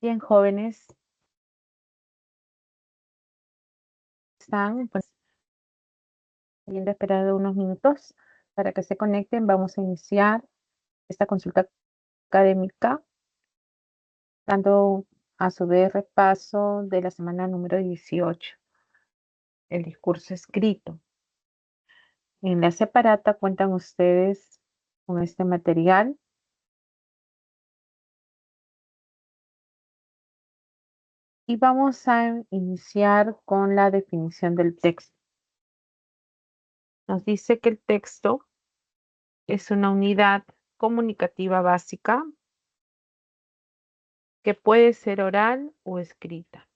Bien, jóvenes, están pues viendo esperar unos minutos para que se conecten. Vamos a iniciar esta consulta académica, dando a su vez repaso de la semana número 18, el discurso escrito. En la separata cuentan ustedes con este material. Y vamos a iniciar con la definición del texto. Nos dice que el texto es una unidad comunicativa básica que puede ser oral o escrita.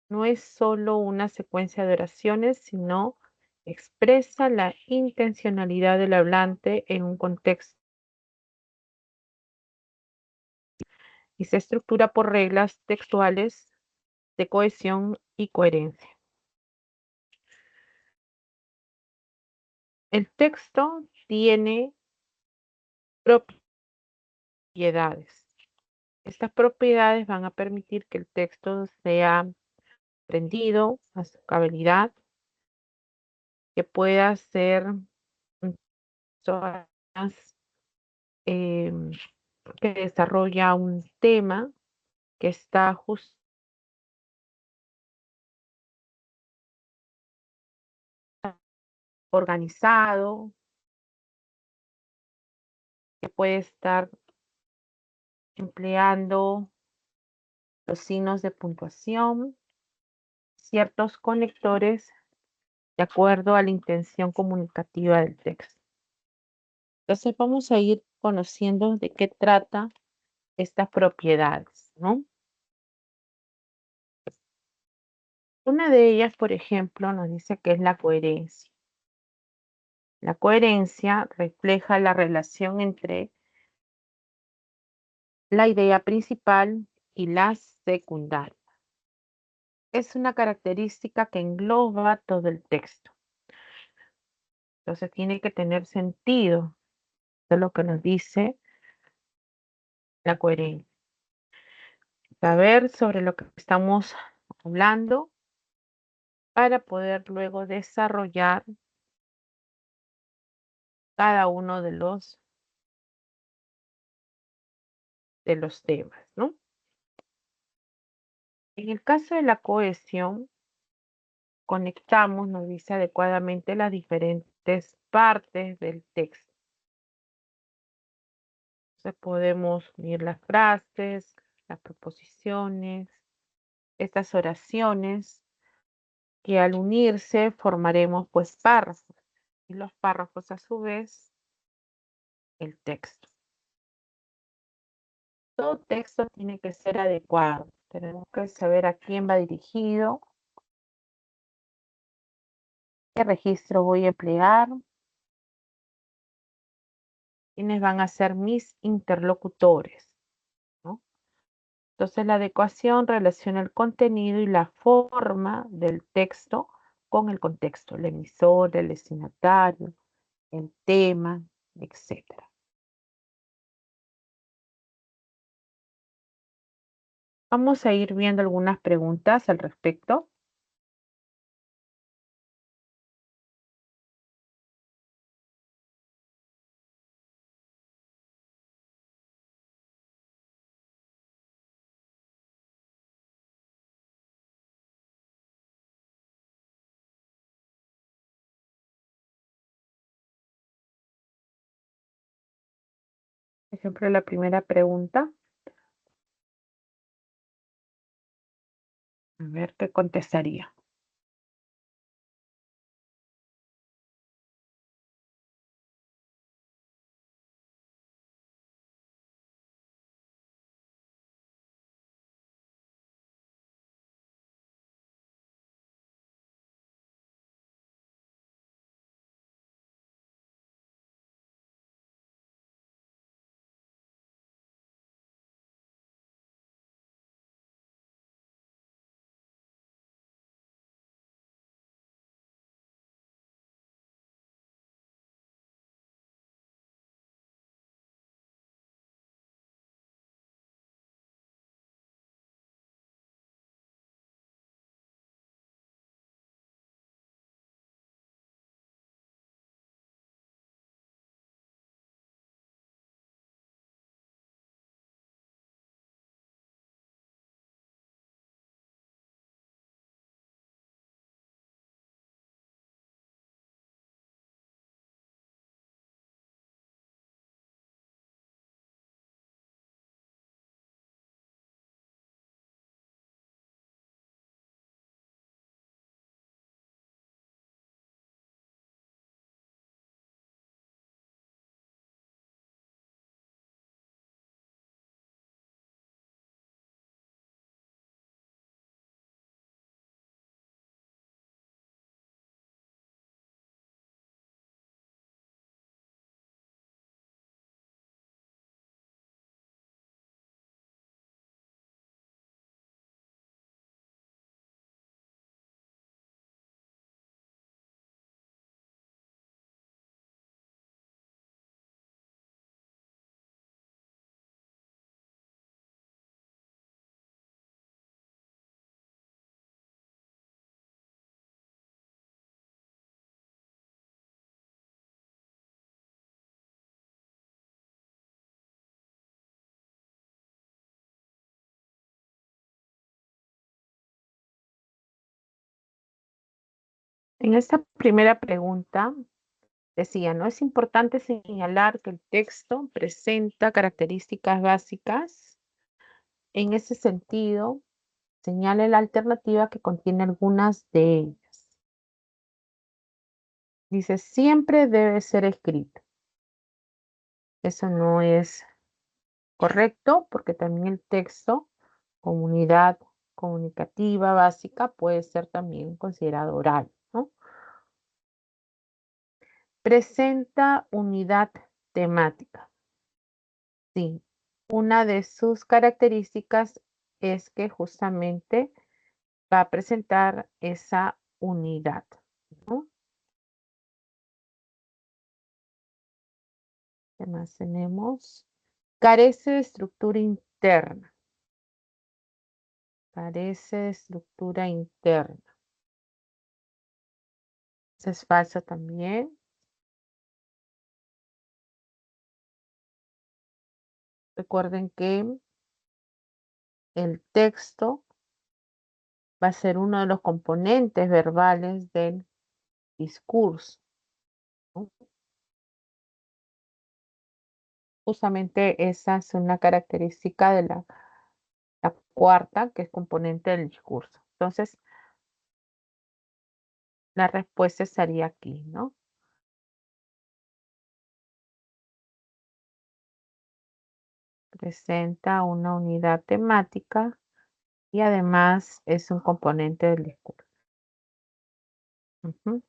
No es solo una secuencia de oraciones, sino expresa la intencionalidad del hablante en un contexto y se estructura por reglas textuales de cohesión y coherencia. El texto tiene propiedades. Estas propiedades van a permitir que el texto sea aprendido a su cabalidad, que pueda ser zonas que desarrolla un tema que está organizado, que puede estar empleando los signos de puntuación, ciertos conectores de acuerdo a la intención comunicativa del texto. Entonces vamos a ir conociendo de qué trata estas propiedades, ¿no? Una de ellas, por ejemplo, nos dice que es la coherencia. La coherencia refleja la relación entre la idea principal y la secundaria. Es una característica que engloba todo el texto. Entonces tiene que tener sentido de lo que nos dice la coherencia. Saber sobre lo que estamos hablando para poder luego desarrollar cada uno de los temas, ¿no? En el caso de la cohesión, conectamos, nos dice adecuadamente las diferentes partes del texto. Entonces podemos unir las frases, las proposiciones, estas oraciones, que al unirse formaremos pues párrafos. Y los párrafos a su vez, el texto. Todo texto tiene que ser adecuado. Tenemos que saber a quién va dirigido, qué registro voy a emplear, quiénes van a ser mis interlocutores, ¿no? Entonces la adecuación relaciona el contenido y la forma del texto con el contexto, el emisor, el destinatario, el tema, etcétera. Vamos a ir viendo algunas preguntas al respecto. Por ejemplo, la primera pregunta, a ver qué contestaría. En esta primera pregunta decía, ¿no? Es importante señalar que el texto presenta características básicas. En ese sentido, señale la alternativa que contiene algunas de ellas. Dice, siempre debe ser escrito. Eso no es correcto porque también el texto, comunidad comunicativa básica, puede ser también considerado oral, ¿no? Presenta unidad temática. Sí, una de sus características es que justamente va a presentar esa unidad, ¿no? ¿Qué más tenemos? Carece de estructura interna. Carece de estructura interna. Eso es falso también. Recuerden que el texto va a ser uno de los componentes verbales del discurso, ¿no? Justamente esa es una característica de la cuarta, que es componente del discurso. Entonces, la respuesta estaría aquí, ¿no? Presenta una unidad temática y además es un componente del discurso. Ujú.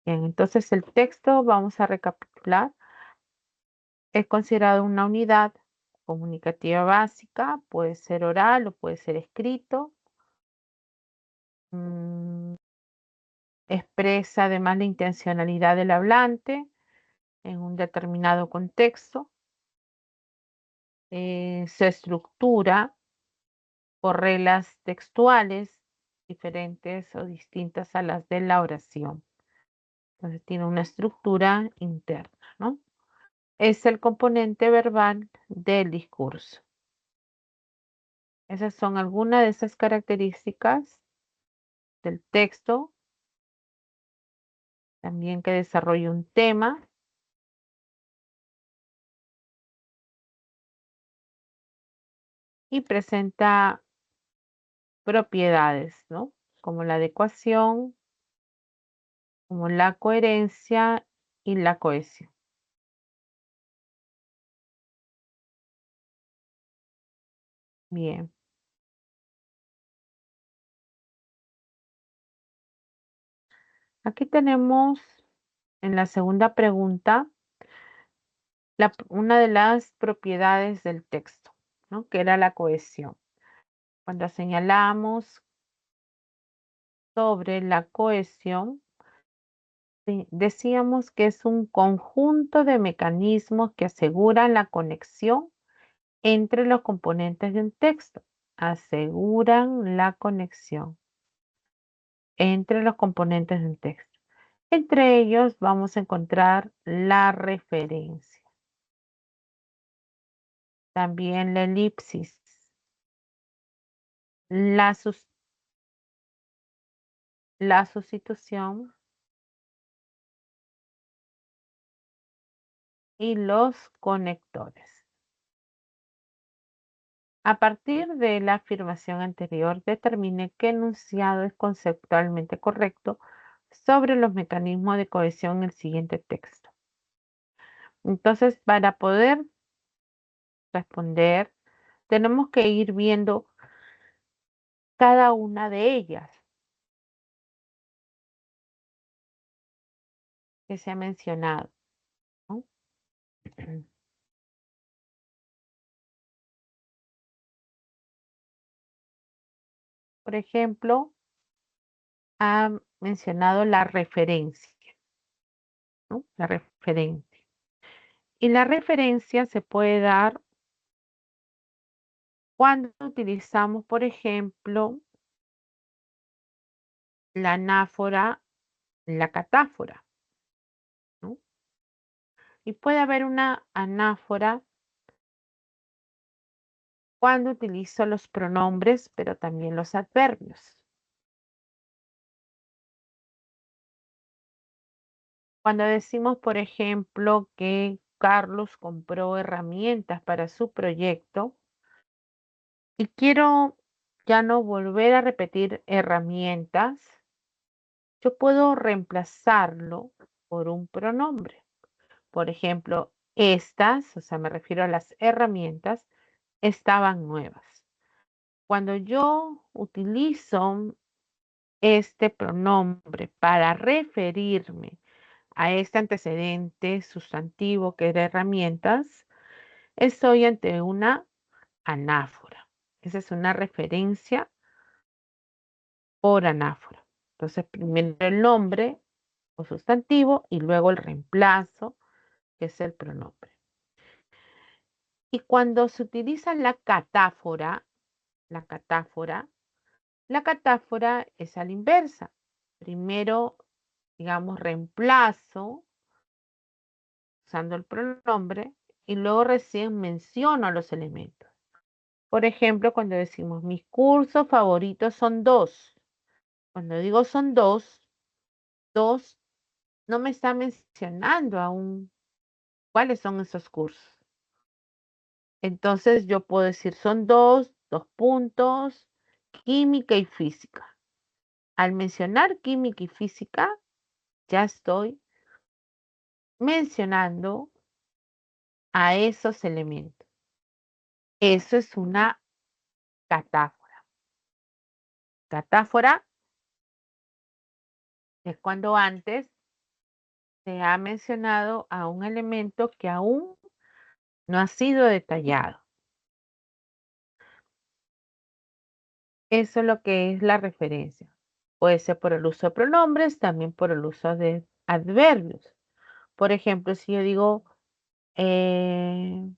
Bien, entonces el texto, vamos a recapitular, es considerado una unidad comunicativa básica, puede ser oral o puede ser escrito. Mm, expresa además la intencionalidad del hablante en un determinado contexto. Se estructura por reglas textuales diferentes o distintas a las de la oración. Entonces tiene una estructura interna, ¿no? Es el componente verbal del discurso. Esas son algunas de esas características del texto, también que desarrolla un tema y presenta propiedades, ¿no? Como la adecuación, como la coherencia y la cohesión. Bien, aquí tenemos en la segunda pregunta una de las propiedades del texto, ¿no? Que era la cohesión. Cuando señalamos sobre la cohesión, decíamos que es un conjunto de mecanismos que aseguran la conexión entre los componentes de un texto. Aseguran la conexión entre los componentes de un texto. Entre ellos vamos a encontrar la referencia, también la elipsis, la, la sustitución y los conectores. A partir de la afirmación anterior, determine qué enunciado es conceptualmente correcto sobre los mecanismos de cohesión en el siguiente texto. Entonces, para poder responder, tenemos que ir viendo cada una de ellas que se ha mencionado, ¿no? Por ejemplo, ha mencionado la referencia, ¿no? La referencia. Y la referencia se puede dar cuando utilizamos, por ejemplo, la anáfora, la catáfora, ¿no? Y puede haber una anáfora cuando utilizo los pronombres, pero también los adverbios. Cuando decimos, por ejemplo, que Carlos compró herramientas para su proyecto y quiero ya no volver a repetir herramientas, yo puedo reemplazarlo por un pronombre. Por ejemplo, estas, o sea, me refiero a las herramientas, estaban nuevas. Cuando yo utilizo este pronombre para referirme a este antecedente sustantivo que era herramientas, estoy ante una anáfora. Esa es una referencia por anáfora. Entonces, primero el nombre o sustantivo y luego el reemplazo, que es el pronombre. Y cuando se utiliza la catáfora, la catáfora es a la inversa. Primero, digamos, reemplazo usando el pronombre y luego recién menciono los elementos. Por ejemplo, cuando decimos mis cursos favoritos son dos. Cuando digo son dos no me está mencionando aún cuáles son esos cursos. Entonces yo puedo decir son dos puntos, química y física. Al mencionar química y física, ya estoy mencionando a esos elementos. Eso es una catáfora. Catáfora es cuando antes se ha mencionado a un elemento que aún no ha sido detallado. Eso es lo que es la referencia. Puede ser por el uso de pronombres, también por el uso de adverbios. Por ejemplo, si yo digo, eh,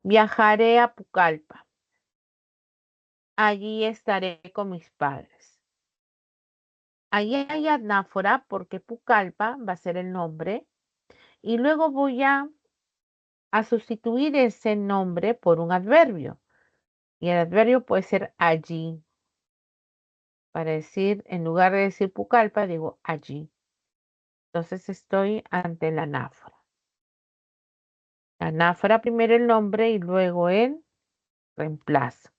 viajaré a Pucallpa, allí estaré con mis padres. Allí hay anáfora porque Pucallpa va a ser el nombre y luego voy a sustituir ese nombre por un adverbio. Y el adverbio puede ser allí. Para decir, en lugar de decir Pucallpa, digo allí. Entonces estoy ante la anáfora. La anáfora primero el nombre y luego el reemplazo.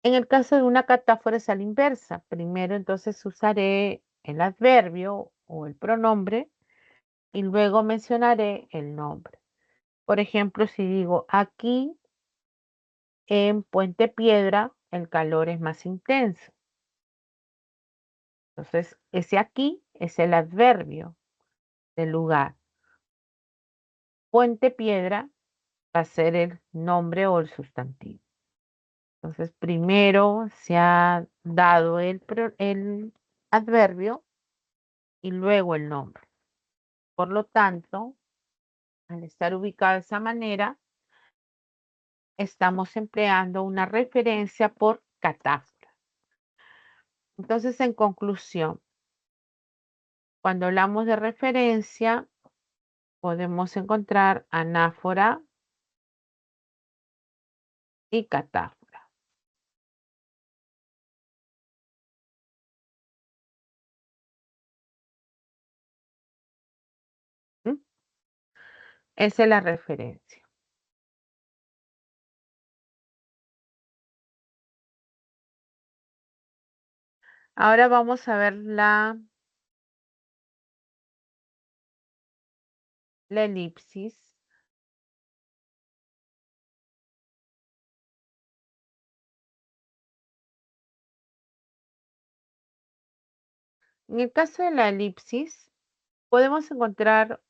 En el caso de una catáfora es a la inversa. Primero entonces usaré el adverbio o el pronombre y luego mencionaré el nombre. Por ejemplo, si digo aquí en Puente Piedra el calor es más intenso. Entonces, ese aquí es el adverbio del lugar. Puente Piedra va a ser el nombre o el sustantivo. Entonces, primero se ha dado el adverbio y luego el nombre. Por lo tanto, al estar ubicado de esa manera, estamos empleando una referencia por catáfora. Entonces, en conclusión, cuando hablamos de referencia, podemos encontrar anáfora y catáfora. ¿Mm? Esa es la referencia. Ahora vamos a ver la elipsis. En el caso de la elipsis, podemos encontrar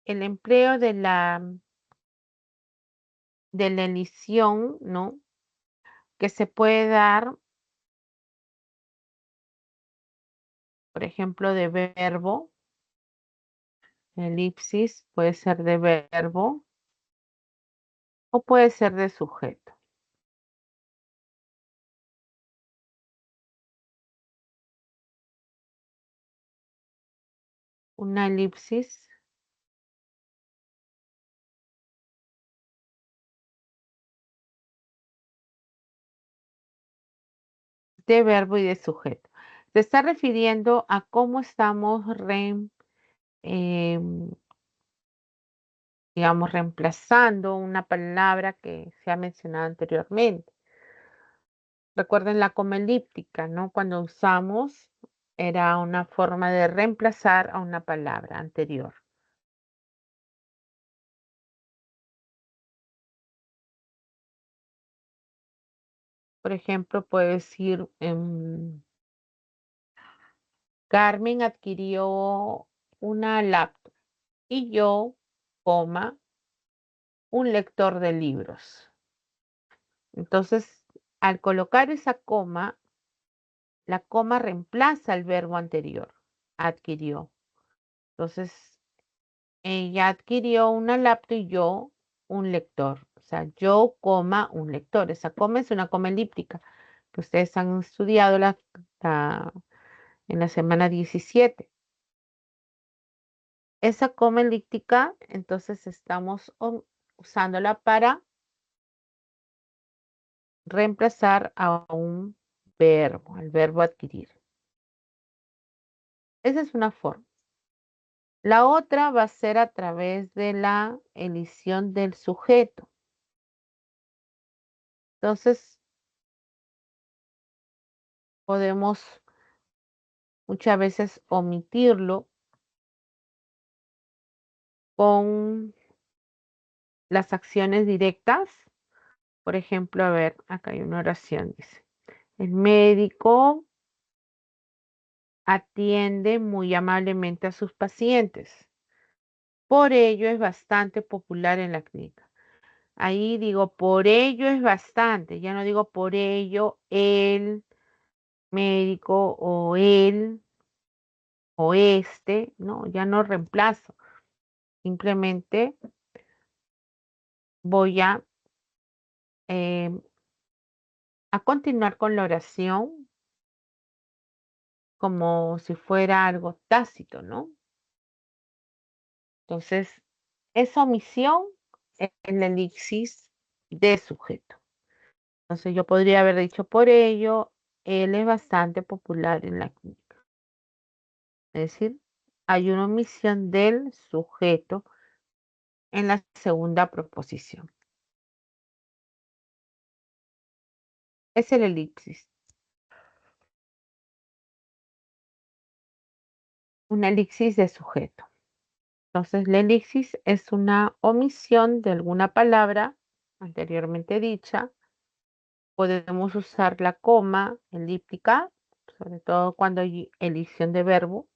el empleo de la elisión, ¿no? Que se puede dar, por ejemplo, de verbo. Elipsis puede ser de verbo o puede ser de sujeto. una elipsis de verbo y de sujeto. Se está refiriendo a cómo estamos em, digamos, reemplazando una palabra que se ha mencionado anteriormente. Recuerden la coma elíptica, ¿no? Cuando usamos era una forma de reemplazar a una palabra anterior. Por ejemplo, puedo decir, Carmen adquirió una laptop y yo, coma, un lector de libros. Entonces, al colocar esa coma, la coma reemplaza el verbo anterior, adquirió. Entonces, ella adquirió una laptop y yo un lector. O sea, yo, coma, un lector. Esa coma es una coma elíptica que ustedes han estudiado en la semana 17. Esa coma elíptica, entonces estamos usándola para reemplazar a un verbo, al verbo adquirir. Esa es una forma. La otra va a ser a través de la elisión del sujeto. Entonces, podemos muchas veces omitirlo con las acciones directas. Por ejemplo, a ver, acá hay una oración, dice, el médico atiende muy amablemente a sus pacientes. Por ello es bastante popular en la clínica. Ahí digo, por ello es bastante, ya no digo por ello el médico o él o este, no, ya no reemplazo. Simplemente voy a continuar con la oración como si fuera algo tácito, ¿no? Entonces, esa omisión es el elipsis de sujeto. Entonces, yo podría haber dicho por ello, él es bastante popular en la clínica. Es decir, hay una omisión del sujeto en la segunda proposición. Es el elipsis. Una elipsis de sujeto. Entonces, la elipsis es una omisión de alguna palabra anteriormente dicha. Podemos usar la coma elíptica, sobre todo cuando hay elisión de verbo,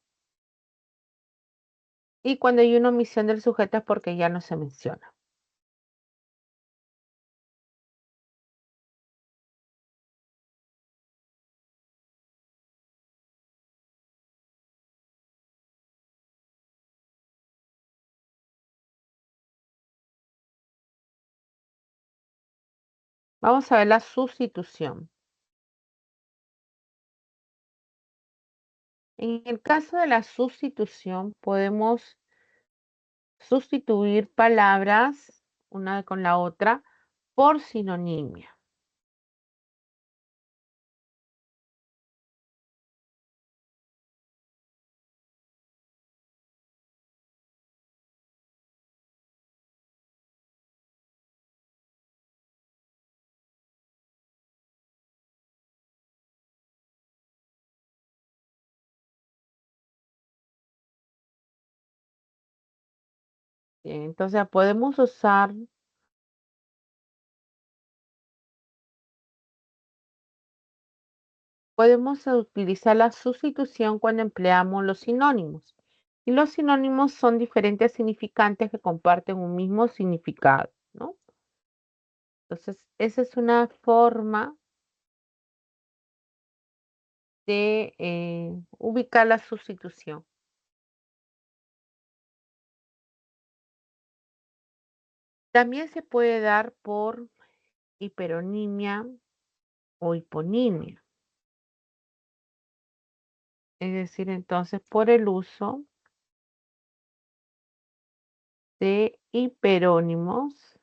y cuando hay una omisión del sujeto es porque ya no se menciona. Vamos a ver la sustitución. En el caso de la sustitución, podemos sustituir palabras una con la otra por sinonimia. Bien, entonces podemos utilizar la sustitución cuando empleamos los sinónimos. Y los sinónimos son diferentes significantes que comparten un mismo significado, ¿no? Entonces, esa es una forma de ubicar la sustitución. También se puede dar por hiperonimia o hiponimia. Es decir, entonces, por el uso de hiperónimos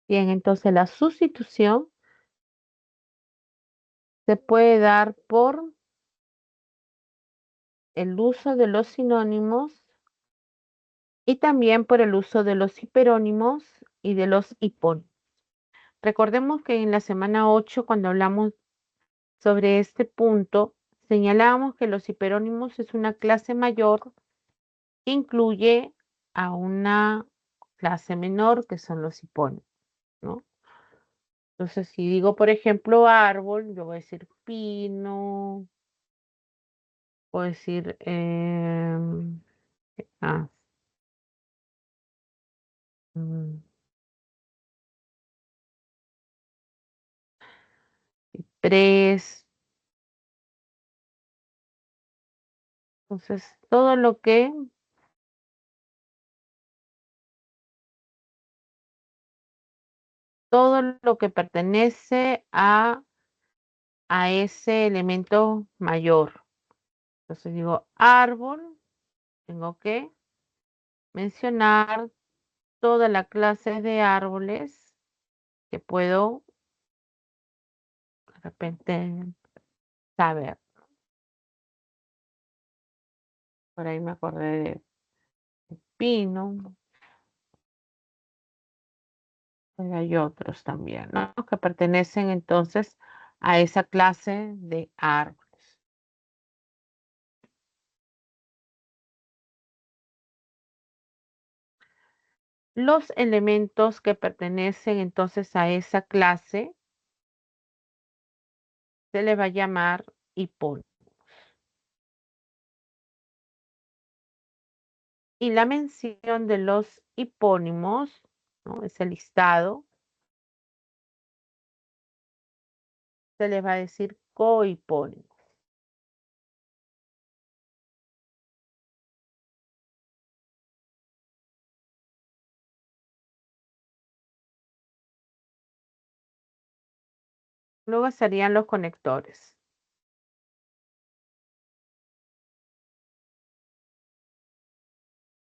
Bien, entonces la sustitución se puede dar por el uso de los sinónimos y también por el uso de los hiperónimos y de los hipónimos. Recordemos que en la semana 8, cuando hablamos sobre este punto, señalábamos que los hiperónimos es una clase mayor que incluye a una clase menor que son los hipónimos, ¿no? Entonces, si digo, por ejemplo, árbol, yo voy a decir pino, puedo decir ah, mm, ciprés. Entonces, todo lo que pertenece a ese elemento mayor. Entonces digo árbol, tengo que mencionar toda la clase de árboles que puedo de repente saber. Por ahí me acordé de pino, pero hay otros también, ¿no? Que pertenecen entonces a esa clase de árboles. Los elementos que pertenecen entonces a esa clase se les va a llamar hipónimos. Y la mención de los hipónimos, ¿no? Ese listado, se les va a decir cohipónimos. Luego serían los conectores.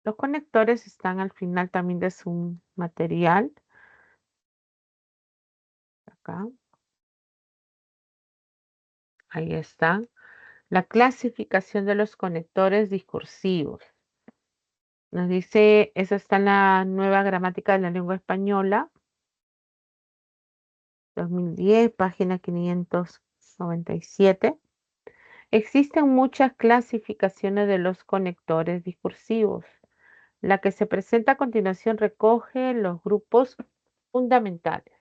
Los conectores están al final también de su material. Acá, ahí está. La clasificación de los conectores discursivos. Nos dice, eso está en la nueva gramática de la lengua española, 2010, página 597. Existen muchas clasificaciones de los conectores discursivos. La que se presenta a continuación recoge los grupos fundamentales.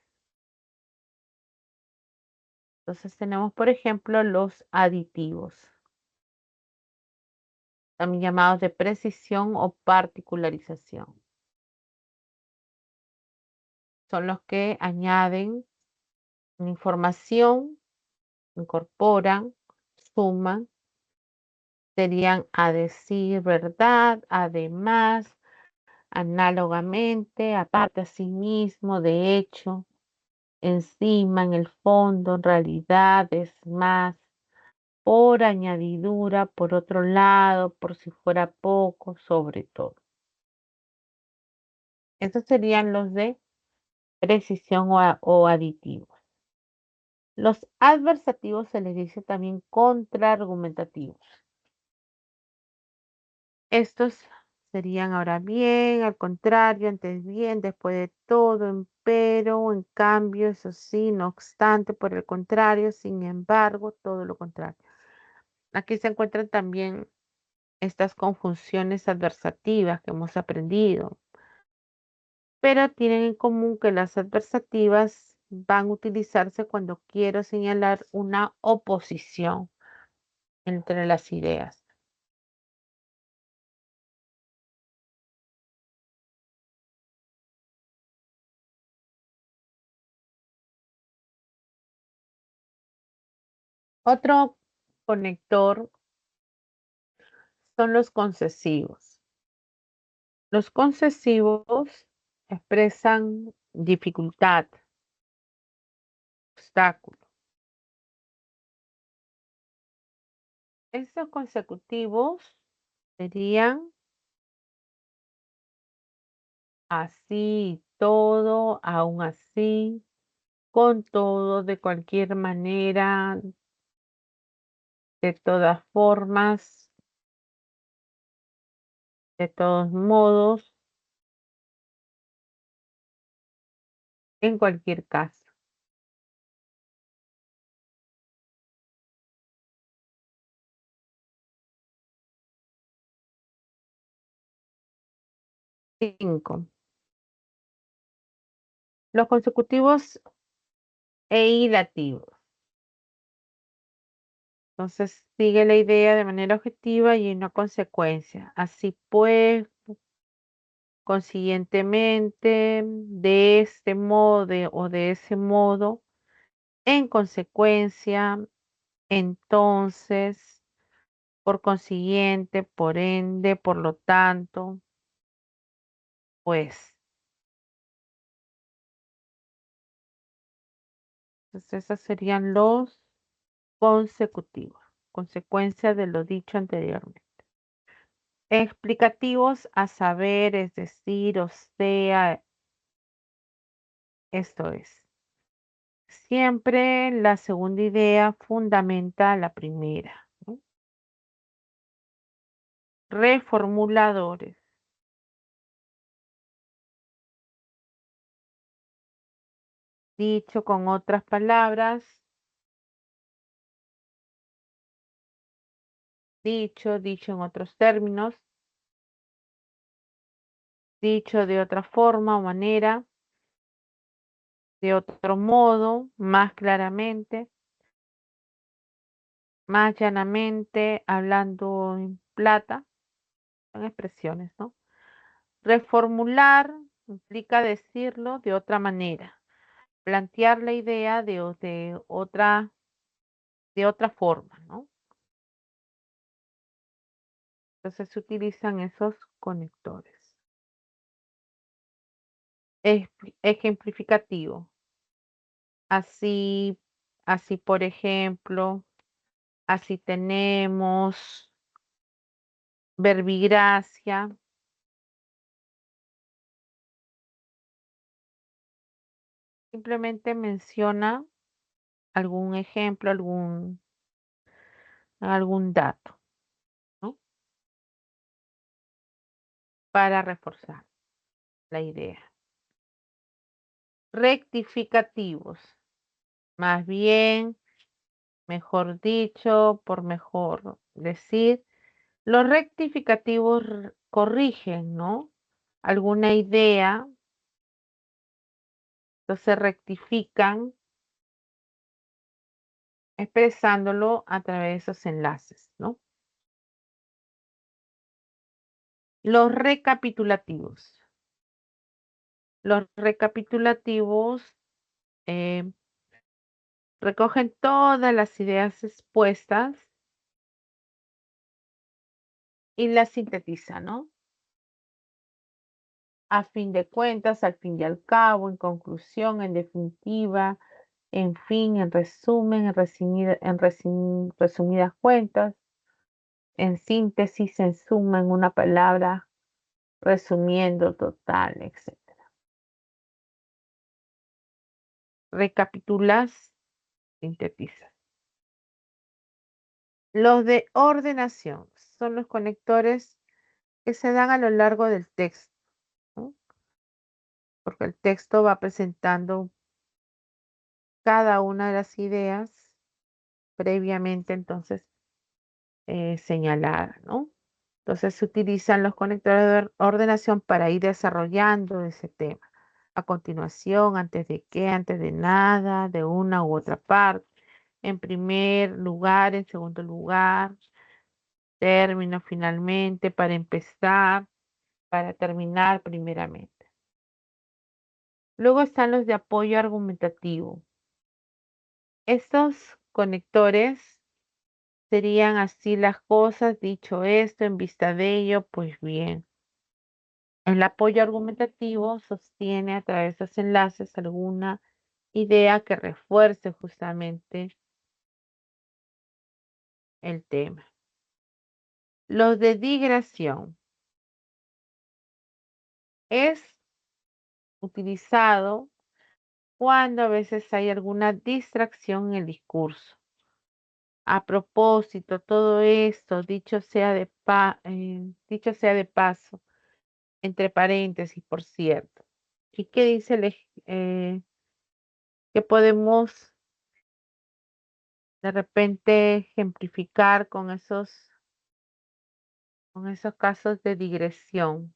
Entonces tenemos, por ejemplo, los aditivos, también llamados de precisión o particularización. Son los que añaden información, incorporan, suman, serían a decir verdad, además, análogamente, aparte, asimismo, de hecho, encima, en el fondo, en realidad, es más, por añadidura, por otro lado, por si fuera poco, sobre todo. Estos serían los de precisión o aditivos. Los adversativos se les dice también contraargumentativos. Estos serían ahora bien, al contrario, antes bien, después de todo, empero, en cambio, eso sí, no obstante, por el contrario, sin embargo, todo lo contrario. Aquí se encuentran también estas conjunciones adversativas que hemos aprendido, pero tienen en común que las adversativas van a utilizarse cuando quiero señalar una oposición entre las ideas. Otro conector son los concesivos. Los concesivos expresan dificultad, obstáculo. Estos consecutivos serían así, todo, aún así, con todo, de cualquier manera, de todas formas, de todos modos, en cualquier caso. 5. Los consecutivos e hilativos. Entonces sigue la idea de manera objetiva y una consecuencia. Así pues, consiguientemente, de este modo o de ese modo, en consecuencia, entonces, por consiguiente, por ende, por lo tanto, pues. Entonces, esos serían los consecutivos, consecuencia de lo dicho anteriormente. Explicativos, a saber, es decir, o sea, esto es. Siempre la segunda idea fundamenta la primera, ¿no? Reformuladores. Dicho con otras palabras, dicho en otros términos, dicho de otra forma o manera, de otro modo, más claramente, más llanamente, hablando en plata, son expresiones, ¿no? Reformular implica decirlo de otra manera, plantear la idea de otra forma, ¿no? Entonces se utilizan esos conectores. Ejemplificativo. Así, así por ejemplo, así tenemos verbigracia. Simplemente menciona algún ejemplo, algún dato, ¿no? Para reforzar la idea. Rectificativos. Más bien, mejor dicho, por mejor decir, los rectificativos corrigen, ¿no? Alguna idea, entonces rectifican expresándolo a través de esos enlaces, ¿no? Los recapitulativos. Los recapitulativos eh, recogen todas las ideas expuestas y las sintetizan, ¿no? A fin de cuentas, al fin y al cabo, en conclusión, en definitiva, En fin, en resumen, resumidas cuentas, en síntesis, en suma, en una palabra, resumiendo, total, etcétera. Recapitulas, sintetizas. Los de ordenación son los conectores que se dan a lo largo del texto, ¿no? Porque el texto va presentando cada una de las ideas previamente entonces señaladas, ¿no? Entonces se utilizan los conectores de ordenación para ir desarrollando ese tema. A continuación, antes de qué, antes de nada, de una u otra parte. En primer lugar, en segundo lugar, término finalmente, para empezar, para terminar primeramente. Luego están los de apoyo argumentativo. Estos conectores serían así las cosas, dicho esto, en vista de ello, pues bien. El apoyo argumentativo sostiene a través de los enlaces alguna idea que refuerce justamente el tema. Los de digresión es utilizado cuando a veces hay alguna distracción en el discurso. A propósito, todo esto, dicho sea de paso, entre paréntesis, por cierto. ¿Y qué dice que podemos de repente ejemplificar con esos casos de digresión?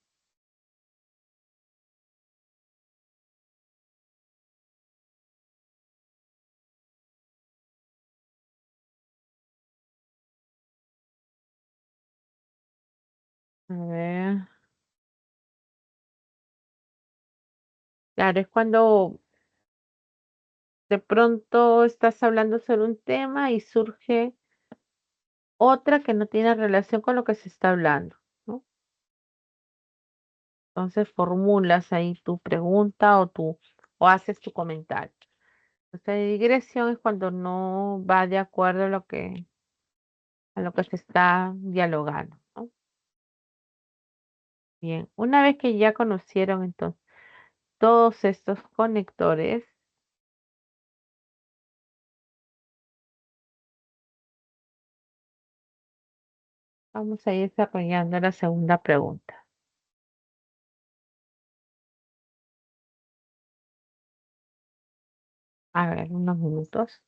A ver, claro, es cuando de pronto estás hablando sobre un tema y surge otra que no tiene relación con lo que se está hablando, ¿no? Entonces formulas ahí tu pregunta o haces tu comentario. Entonces, digresión es cuando no va de acuerdo a lo que se está dialogando, ¿no? Bien, una vez que ya conocieron entonces todos estos conectores, vamos a ir desarrollando la segunda pregunta. A ver, unos minutos.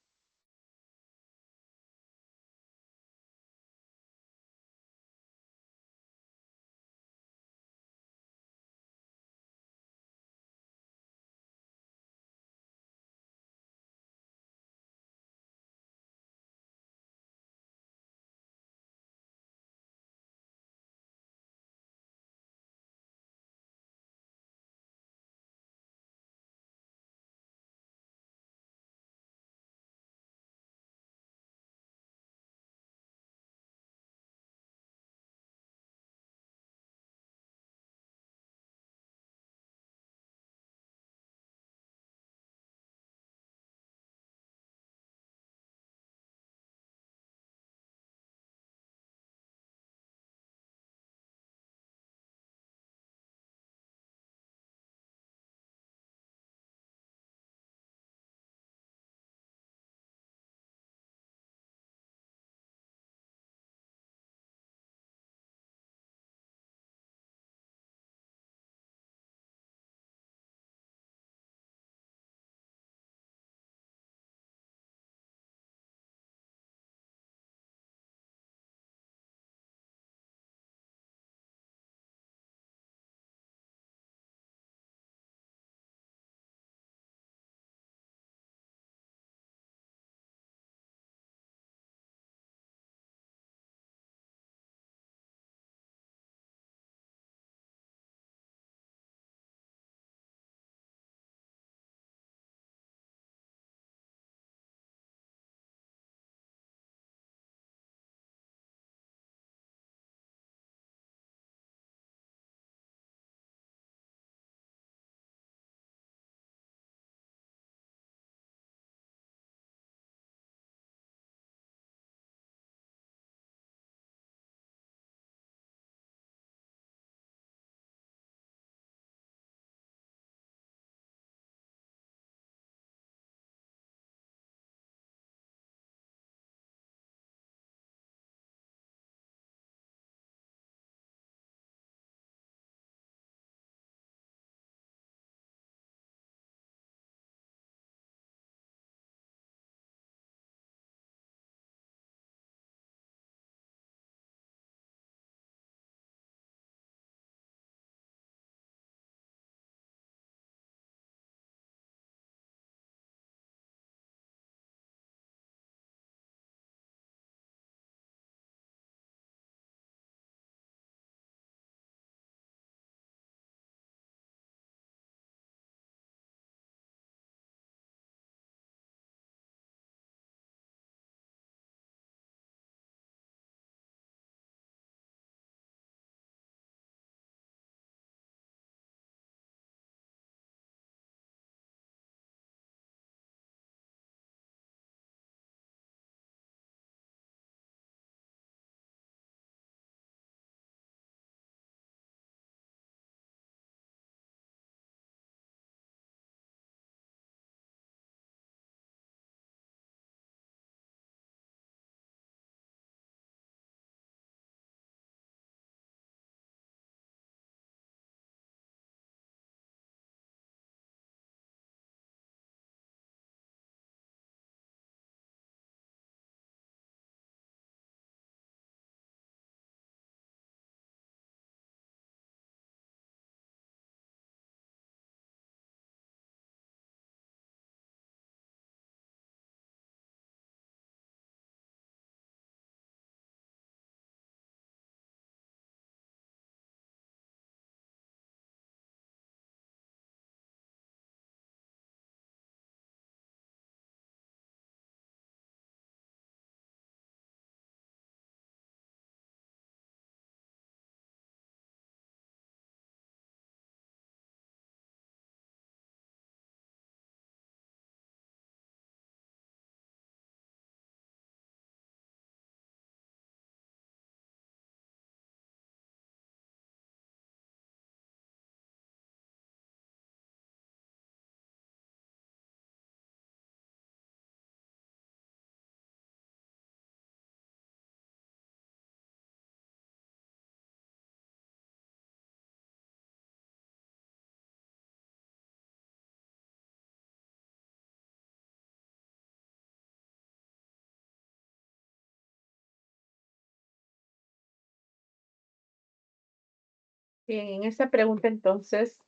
Bien, en esa pregunta entonces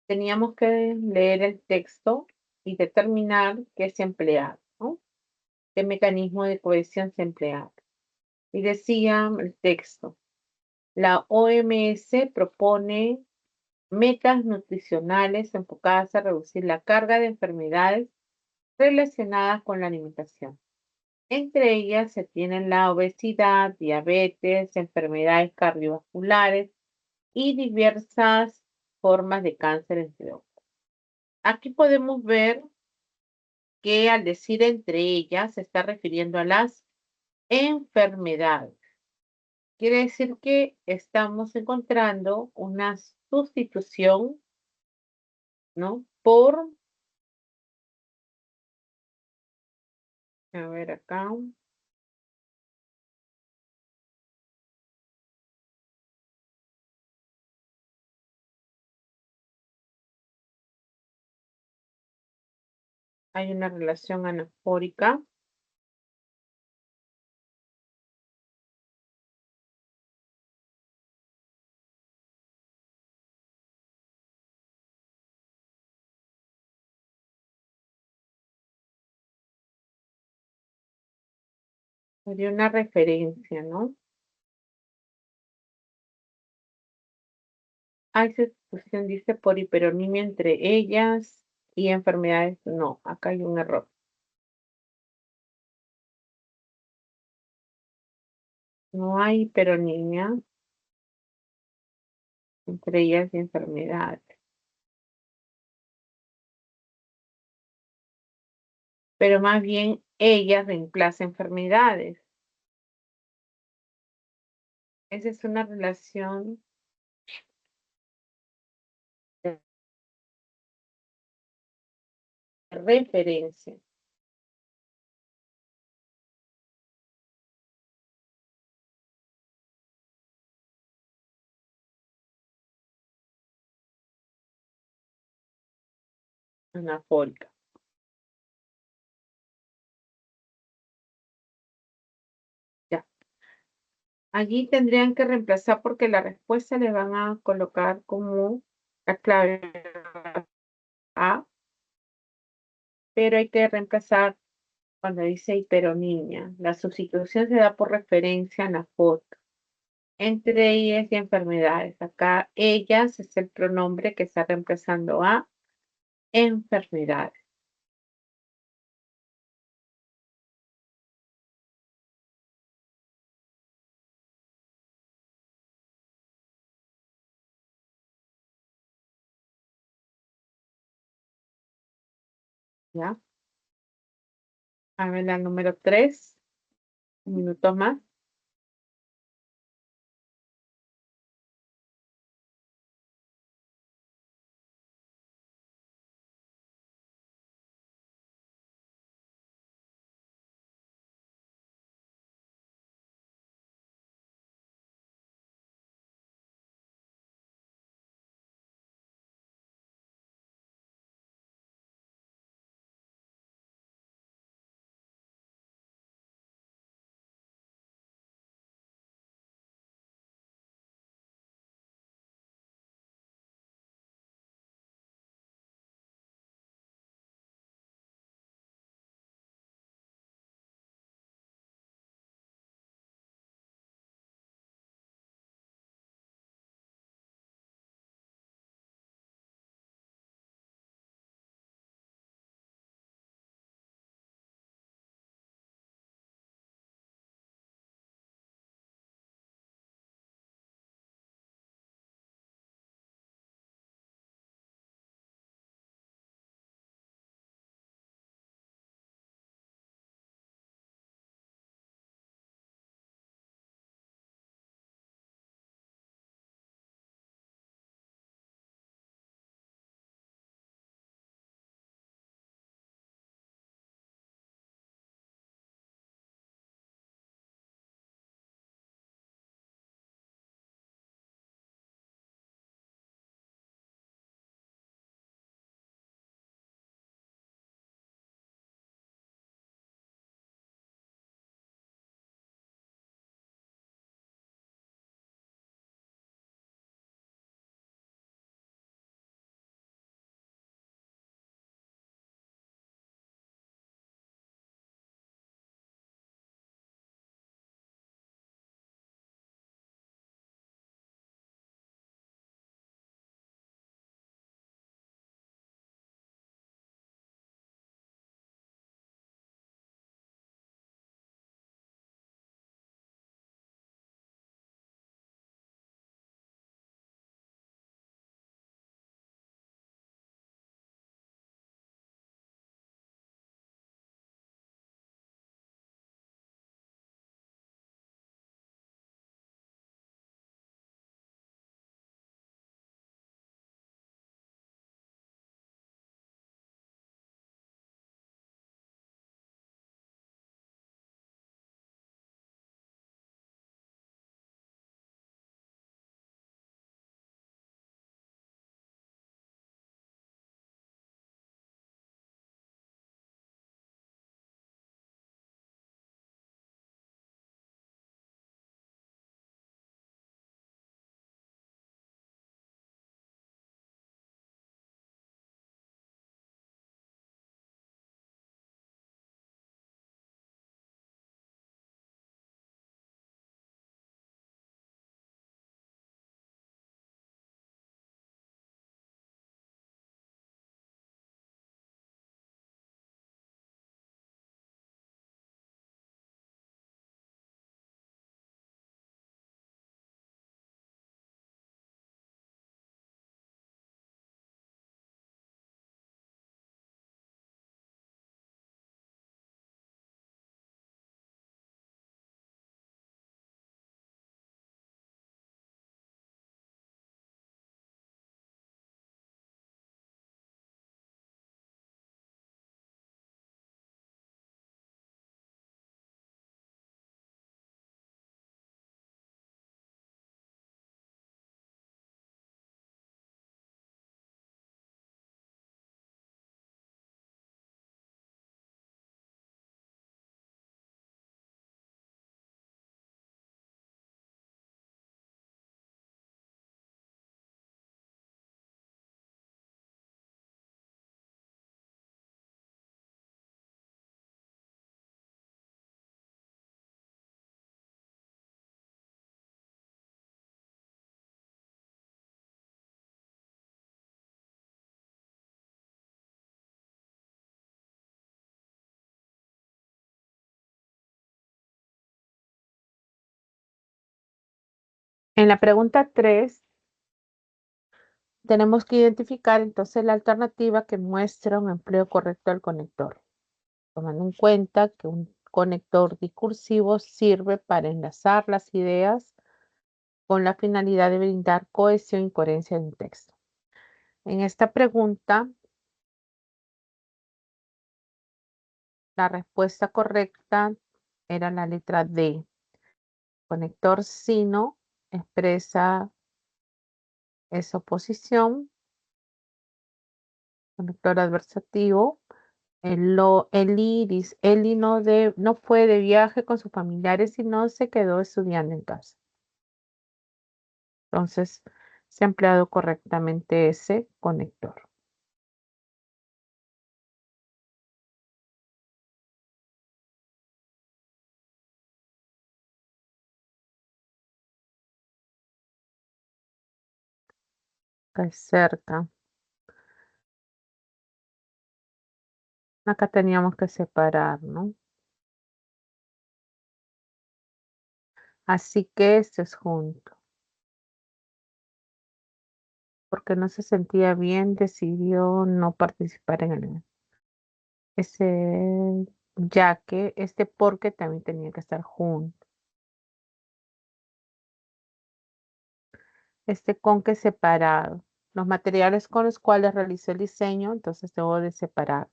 teníamos que leer el texto y determinar qué se empleado, ¿no? ¿Qué mecanismo de cohesión se empleado? Y decía el texto, la OMS propone metas nutricionales enfocadas a reducir la carga de enfermedades relacionadas con la alimentación. Entre ellas se tienen la obesidad, diabetes, enfermedades cardiovasculares y diversas formas de cáncer, entre otros. Aquí podemos ver que al decir entre ellas se está refiriendo a las enfermedades. Quiere decir que estamos encontrando una sustitución, ¿no? A ver acá, hay una relación anafórica. Sería una referencia, ¿no? Hay sustitución, dice, por hiperonimia entre ellas y enfermedades. No, acá hay un error. No hay hiperonimia entre ellas y enfermedades. Pero más bien ella reemplaza enfermedades. Esa es una relación de referencia anafórica. Ya. Allí tendrían que reemplazar porque la respuesta le van a colocar como la clave A, pero hay que reemplazar cuando dice hiperonimia. La sustitución se da por referencia a la foto. Entre ellas y enfermedades. Acá ellas es el pronombre que está reemplazando a enfermedades. ¿Ya? A ver, la número 3, un minuto más. En la pregunta 3 tenemos que identificar entonces la alternativa que muestra un empleo correcto del conector, tomando en cuenta que un conector discursivo sirve para enlazar las ideas con la finalidad de brindar cohesión y coherencia en un texto. En esta pregunta, la respuesta correcta era la letra D. Conector sino expresa esa oposición. Conector adversativo. Eli no fue de viaje con sus familiares, sino se quedó estudiando en casa. Entonces, se ha empleado correctamente ese conector. Acá es cerca. Acá teníamos que separar, ¿no? Así que esto es junto. Porque no se sentía bien, decidió no participar en ese, ya que este porque también tenía que estar junto. Este con que separado. Los materiales con los cuales realicé el diseño, entonces debo de separar.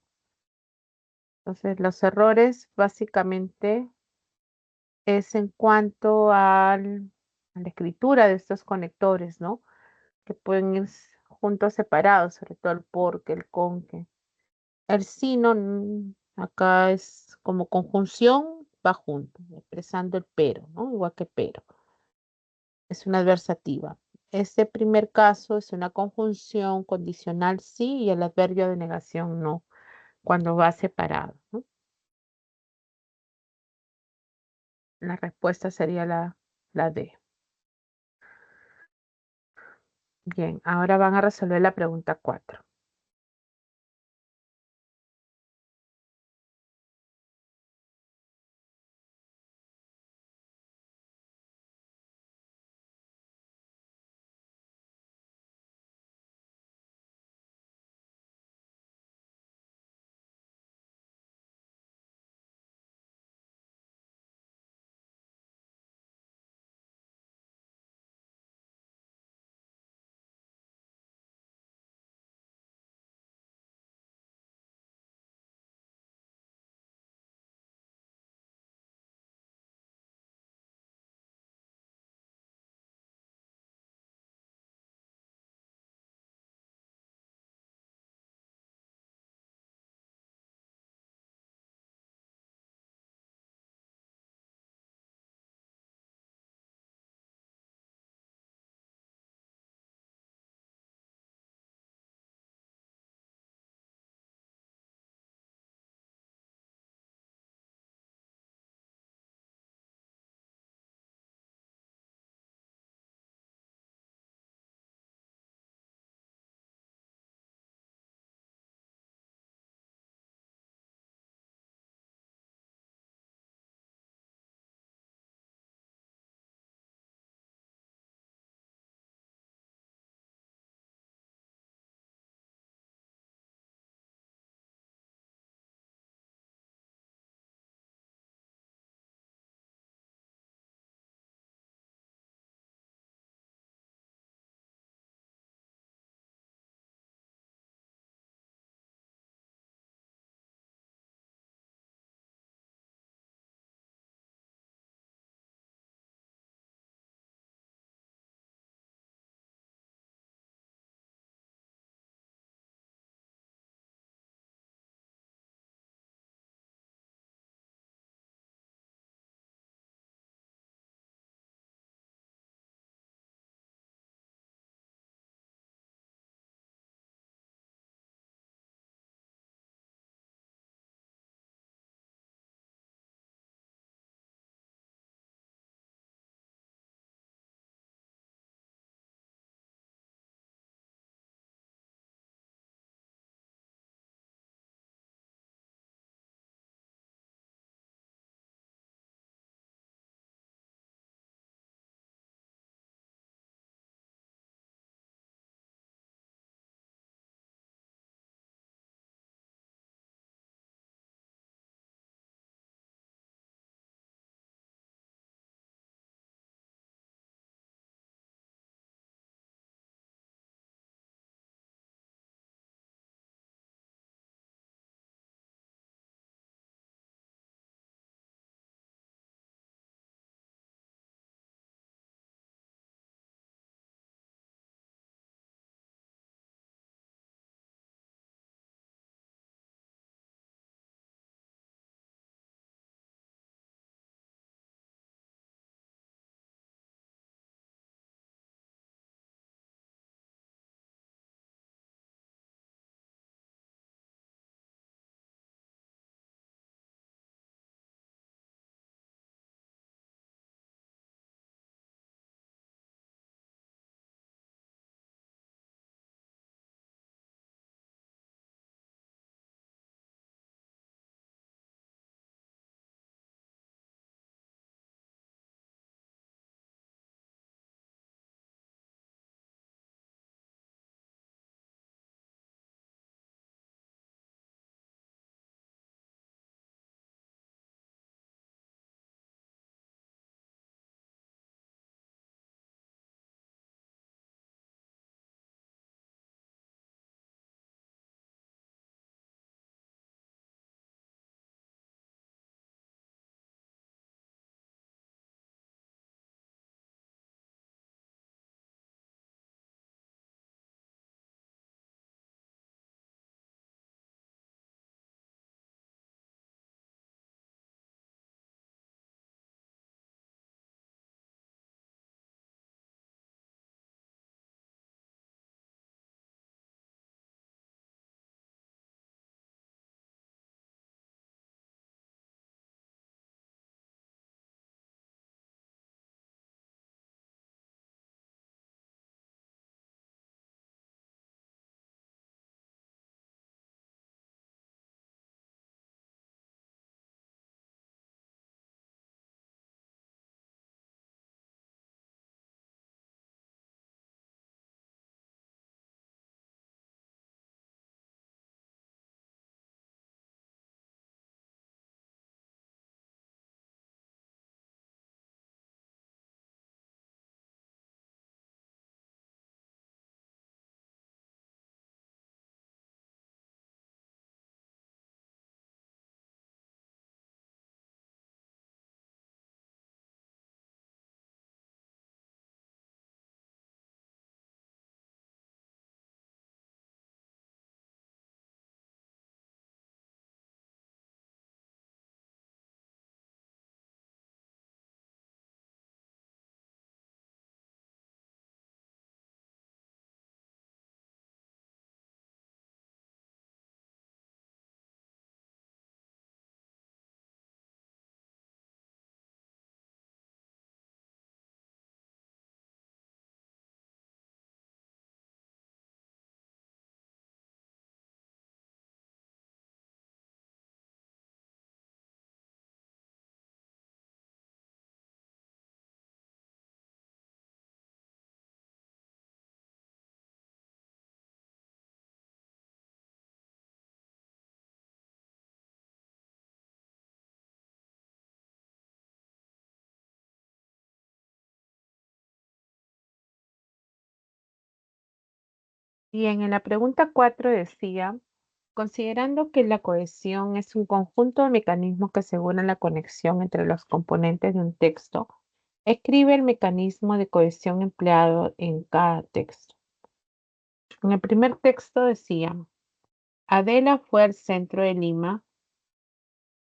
Entonces, los errores básicamente es en cuanto a la escritura de estos conectores, ¿no? Que pueden ir juntos separados, sobre todo el porque, el con que. El sí no, acá es como conjunción, va junto, expresando el pero, ¿no? Igual que pero. Es una adversativa. Este primer caso es una conjunción condicional sí y el adverbio de negación no, cuando va separado, ¿no? La respuesta sería la D. Bien, ahora van a resolver la pregunta 4. Bien, en la pregunta 4 decía, considerando que la cohesión es un conjunto de mecanismos que aseguran la conexión entre los componentes de un texto, escribe el mecanismo de cohesión empleado en cada texto. En el primer texto decía, Adela fue al centro de Lima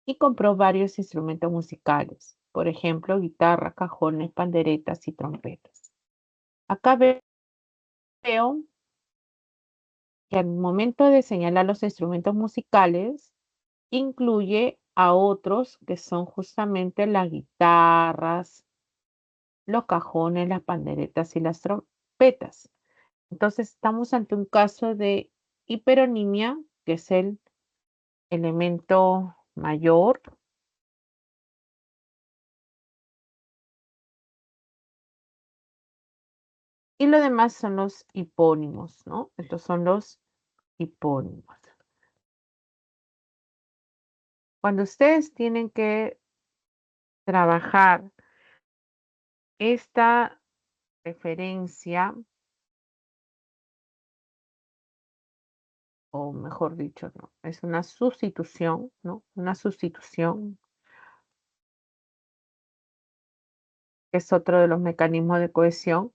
y compró varios instrumentos musicales, por ejemplo, guitarra, cajones, panderetas y trompetas. Acá veo que al momento de señalar los instrumentos musicales, incluye a otros que son justamente las guitarras, los cajones, las panderetas y las trompetas. Entonces estamos ante un caso de hiperonimia, que es el elemento mayor, y lo demás son los hipónimos, ¿no? Estos son los hipónimos. Cuando ustedes tienen que trabajar esta referencia, o mejor dicho, no, es una sustitución, ¿no? Una sustitución es otro de los mecanismos de cohesión.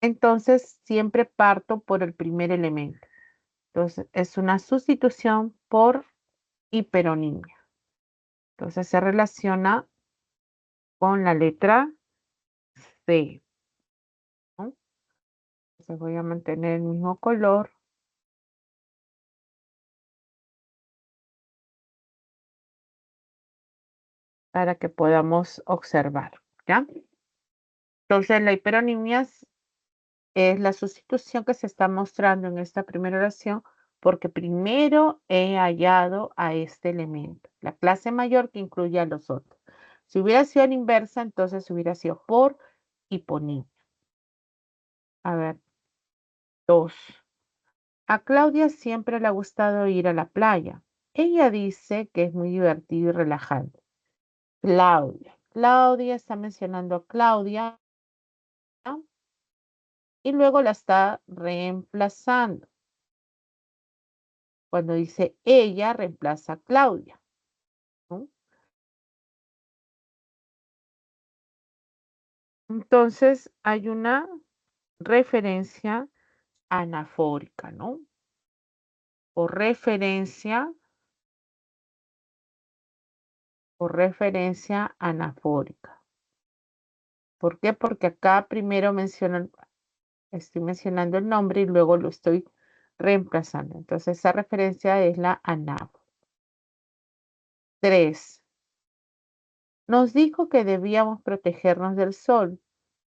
Entonces, siempre parto por el primer elemento. Entonces, es una sustitución por hiperonimia. Entonces, se relaciona con la letra C, ¿no? Entonces, voy a mantener el mismo color para que podamos observar, ¿ya? Entonces, la hiperonimia es la sustitución que se está mostrando en esta primera oración porque primero he hallado a este elemento, la clase mayor que incluye a los otros. Si hubiera sido la inversa, entonces hubiera sido por hiponimia. A ver, 2. A Claudia siempre le ha gustado ir a la playa. Ella dice que es muy divertido y relajante. Claudia. Claudia está mencionando a Claudia y luego la está reemplazando. Cuando dice ella, reemplaza a Claudia, ¿no? Entonces hay una referencia anafórica, ¿no? O referencia anafórica. ¿Por qué? Porque acá primero estoy mencionando el nombre y luego lo estoy reemplazando. Entonces esa referencia es la anáfora. 3. Nos dijo que debíamos protegernos del sol.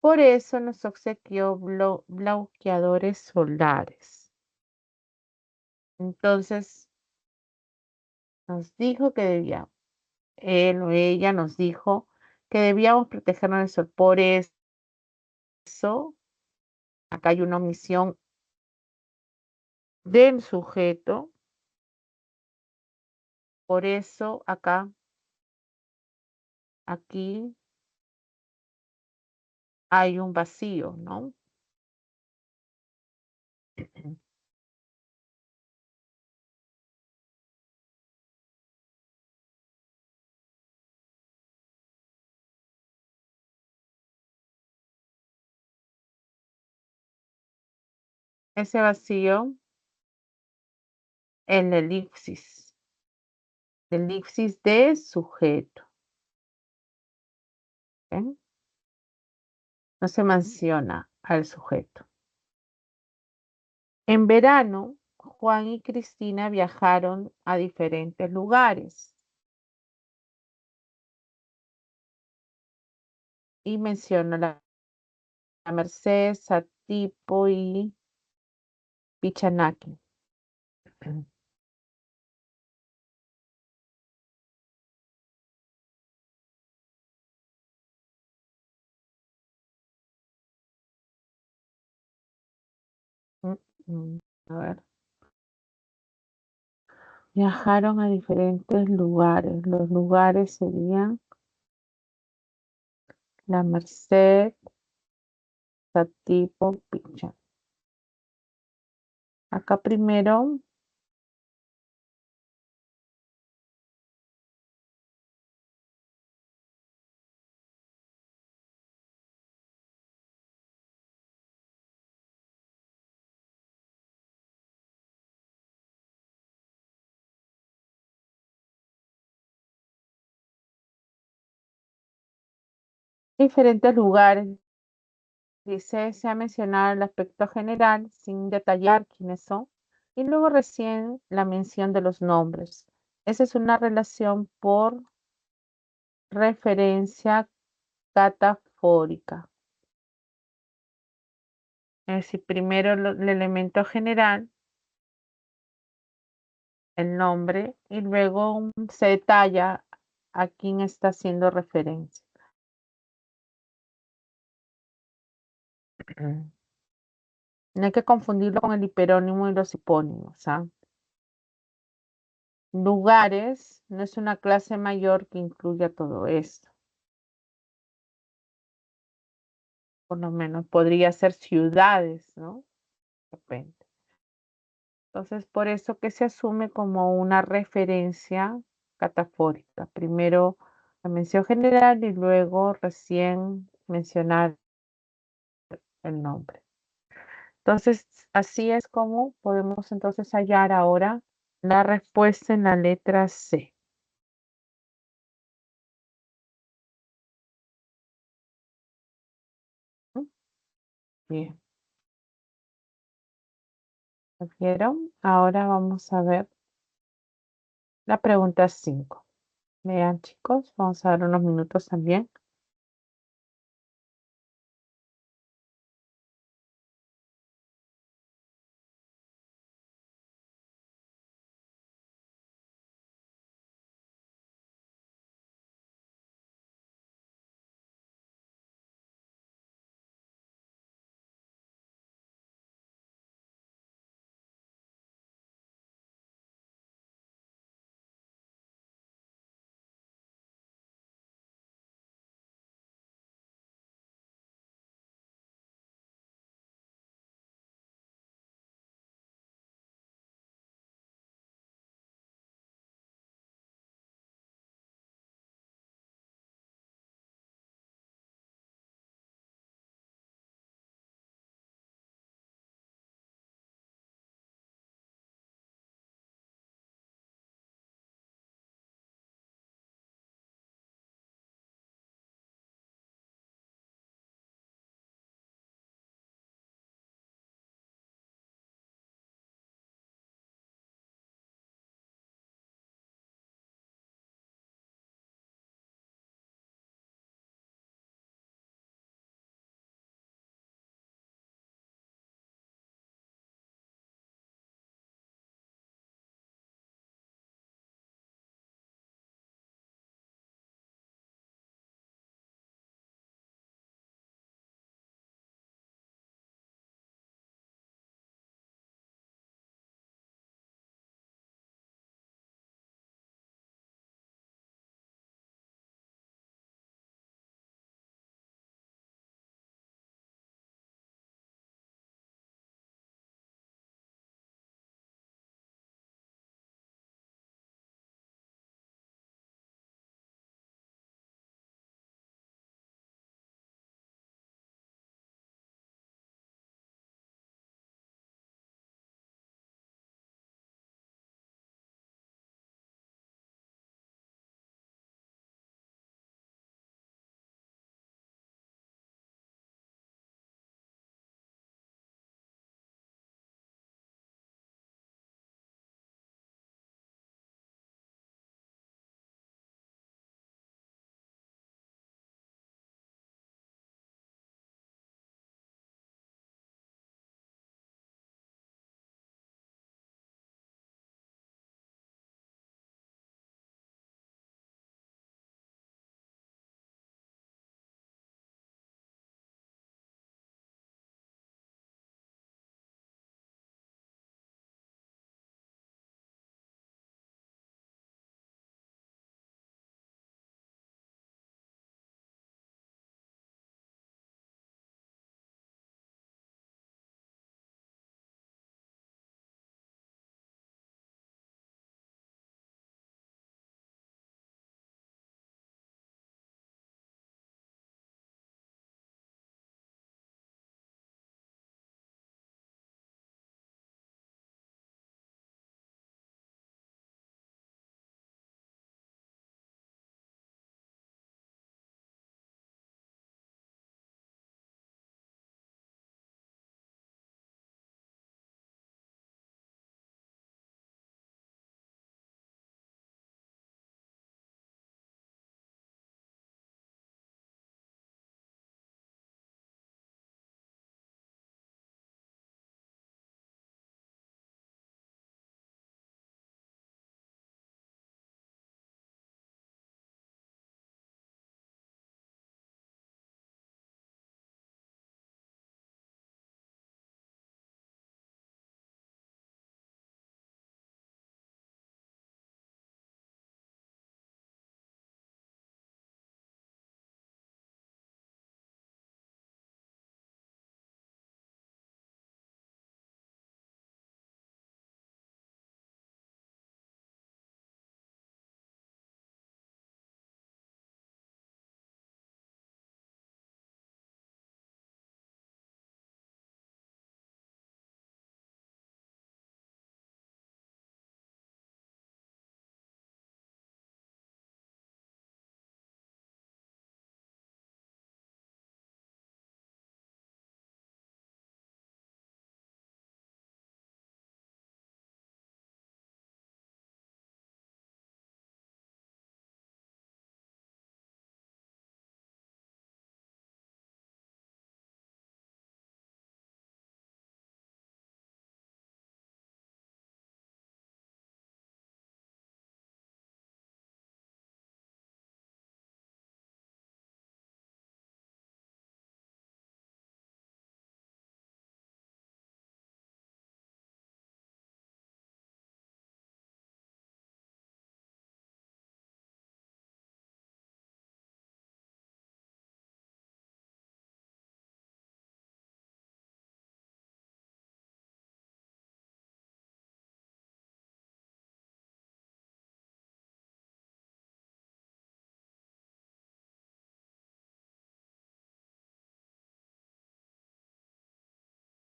Por eso nos obsequió bloqueadores solares. Entonces nos dijo que debíamos, él o ella nos dijo que debíamos protegernos del sol. Por eso, acá hay una omisión del sujeto. Por eso, acá, aquí hay un vacío, ¿no? Ese vacío, el elipsis de sujeto. ¿Ven? No se menciona al sujeto. En verano, Juan y Cristina viajaron a diferentes lugares y menciona la Merced, Satipo y Pichanaki. Mm, A ver. Viajaron a diferentes lugares. Los lugares serían la Merced, tipo picture. Acá primero diferentes lugares. Dice, se ha mencionado el aspecto general sin detallar quiénes son y luego recién la mención de los nombres. Esa es una relación por referencia catafórica. Es decir, primero el elemento general, el nombre, y luego se detalla a quién está haciendo referencia. No hay que confundirlo con el hiperónimo y los hipónimos, ¿ah? Lugares no es una clase mayor que incluya todo esto. Por lo menos podría ser ciudades, ¿no? De repente. Entonces, por eso que se asume como una referencia catafórica. Primero la mención general y luego recién mencionar el nombre. Entonces, así es como podemos entonces hallar ahora la respuesta en la letra C. ¿Mm? Bien, ¿lo vieron? Ahora vamos a ver la pregunta 5. Vean, chicos, vamos a dar unos minutos también.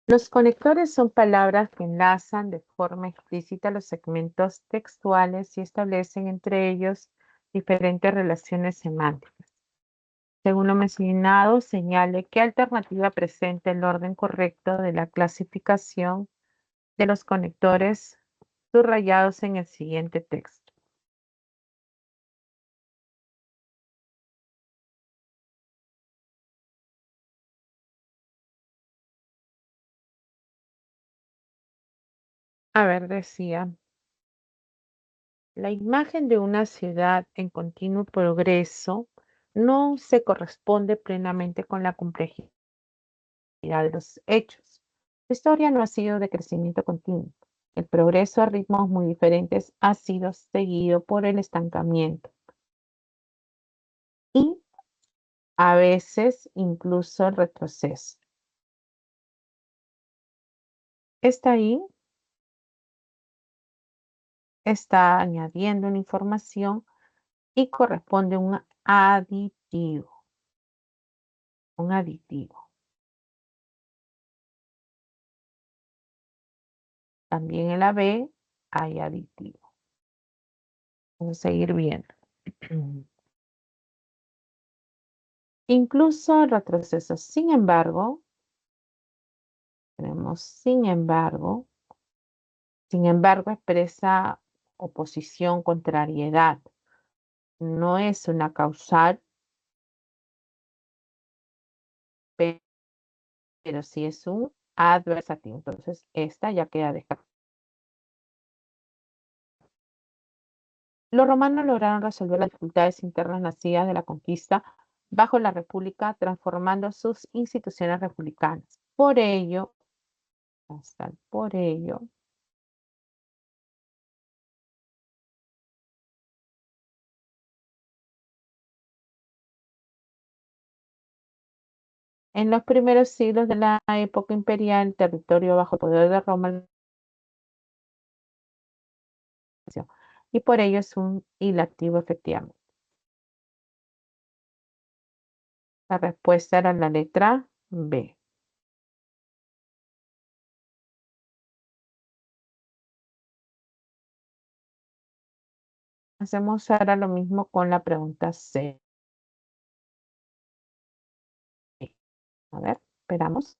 Los conectores son palabras que enlazan de forma explícita los segmentos textuales y establecen entre ellos diferentes relaciones semánticas. Según lo mencionado, señale qué alternativa presenta el orden correcto de la clasificación de los conectores subrayados en el siguiente texto. A ver, decía, la imagen de una ciudad en continuo progreso no se corresponde plenamente con la complejidad de los hechos. La historia no ha sido de crecimiento continuo. El progreso a ritmos muy diferentes ha sido seguido por el estancamiento y a veces incluso el retroceso. Está ahí, está añadiendo una información y corresponde a un aditivo, un aditivo. También en la B hay aditivo. Vamos a seguir viendo. Incluso el retroceso. Sin embargo, tenemos sin embargo expresa oposición, contrariedad. No es una causal, pero sí es un adversativo. Entonces, esta ya queda descartada. Los romanos lograron resolver las dificultades internas nacidas de la conquista bajo la República, transformando sus instituciones republicanas. Por ello, en los primeros siglos de la época imperial, el territorio bajo el poder de Roma y por ello es un ilativo efectivamente. La respuesta era la letra B. Hacemos ahora lo mismo con la pregunta C. A ver, esperamos.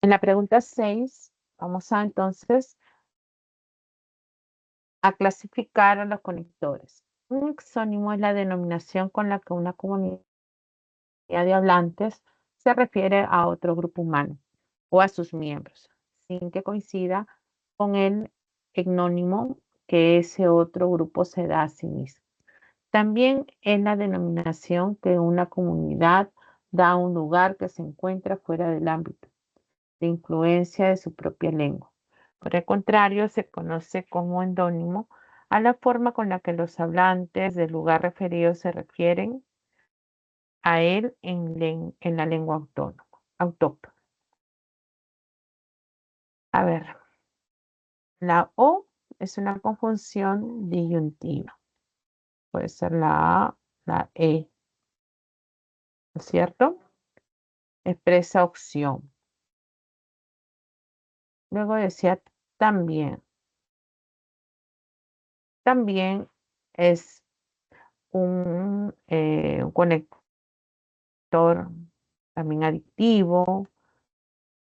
En la pregunta 6, vamos a entonces a clasificar a los conectores. Un exónimo es la denominación con la que una comunidad de hablantes se refiere a otro grupo humano o a sus miembros, sin que coincida con el etnónimo que ese otro grupo se da a sí mismo. También es la denominación que una comunidad da a un lugar que se encuentra fuera del ámbito de influencia de su propia lengua. Por el contrario, se conoce como endónimo a la forma con la que los hablantes del lugar referido se refieren a él en la lengua autóctona. A ver, la O es una conjunción disyuntiva. Puede ser la A, la E, ¿no es cierto? Expresa opción. Luego decía también. También es un conector también aditivo,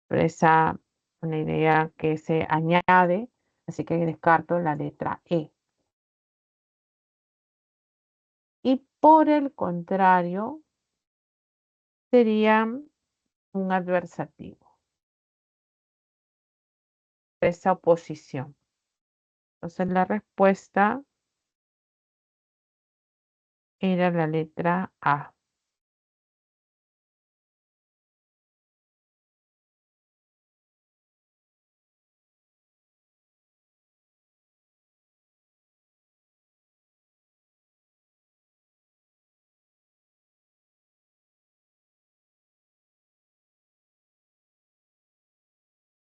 expresa una idea que se añade, así que descarto la letra E. Y por el contrario, sería un adversativo, expresa oposición. Entonces la respuesta era la letra A.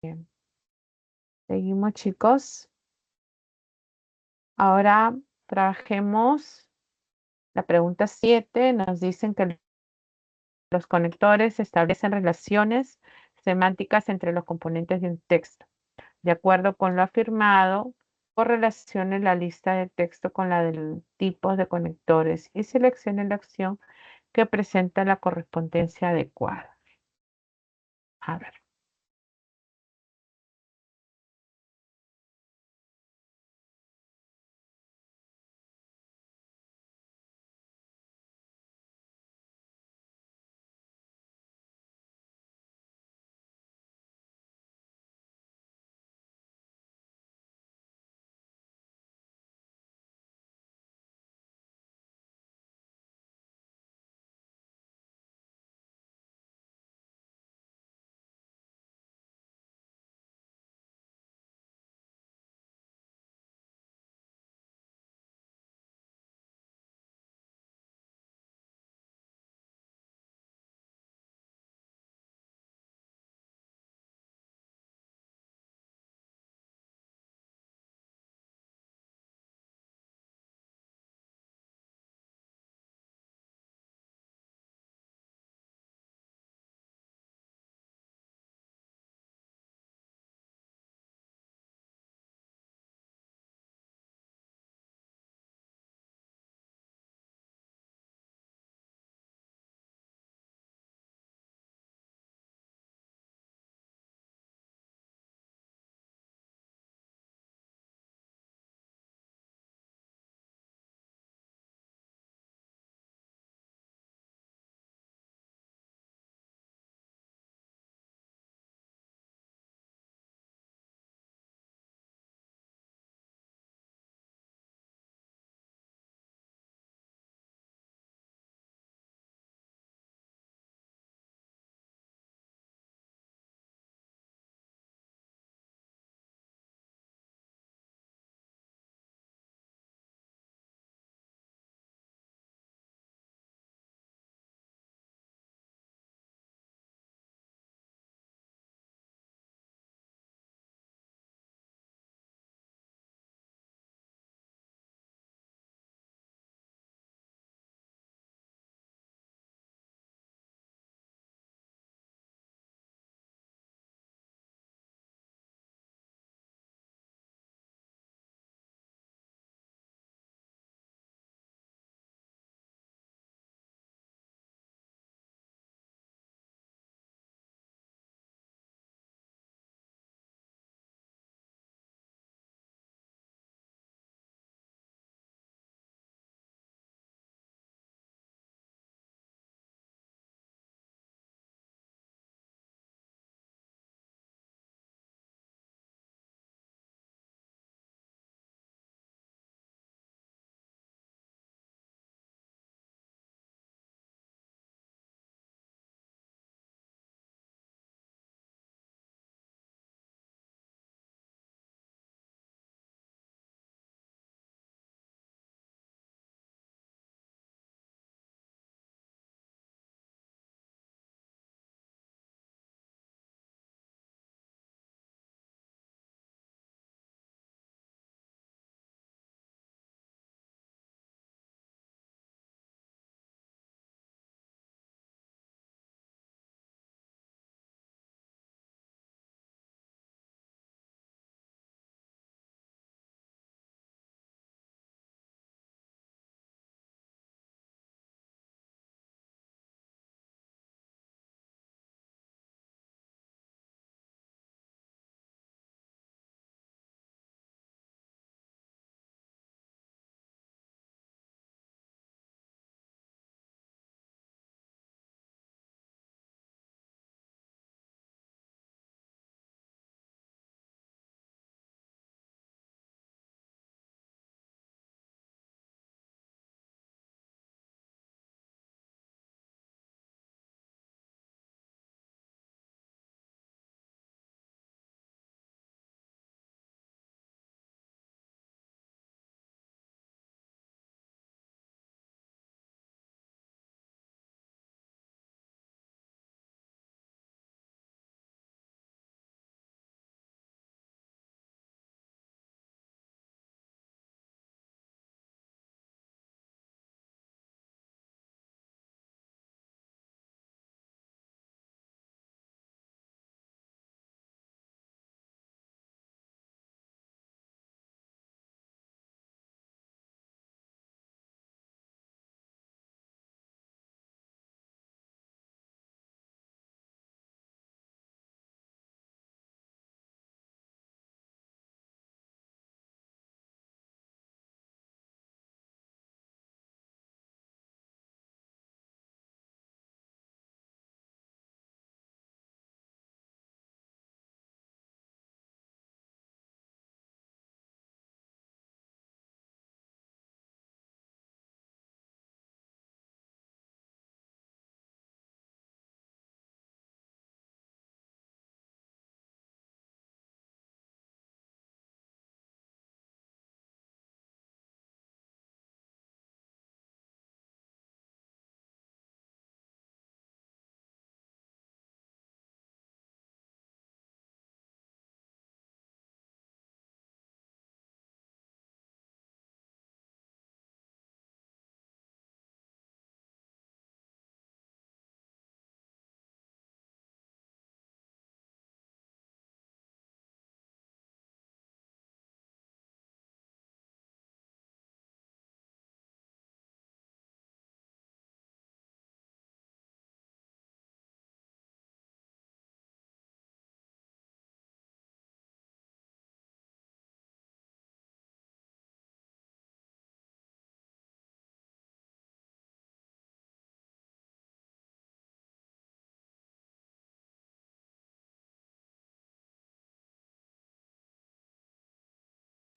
Bien. Seguimos, chicos. Ahora trabajemos la pregunta 7. Nos dicen que los conectores establecen relaciones semánticas entre los componentes de un texto. De acuerdo con lo afirmado, correlacione la lista de texto con la del tipo de conectores y seleccione la opción que presenta la correspondencia adecuada. A ver.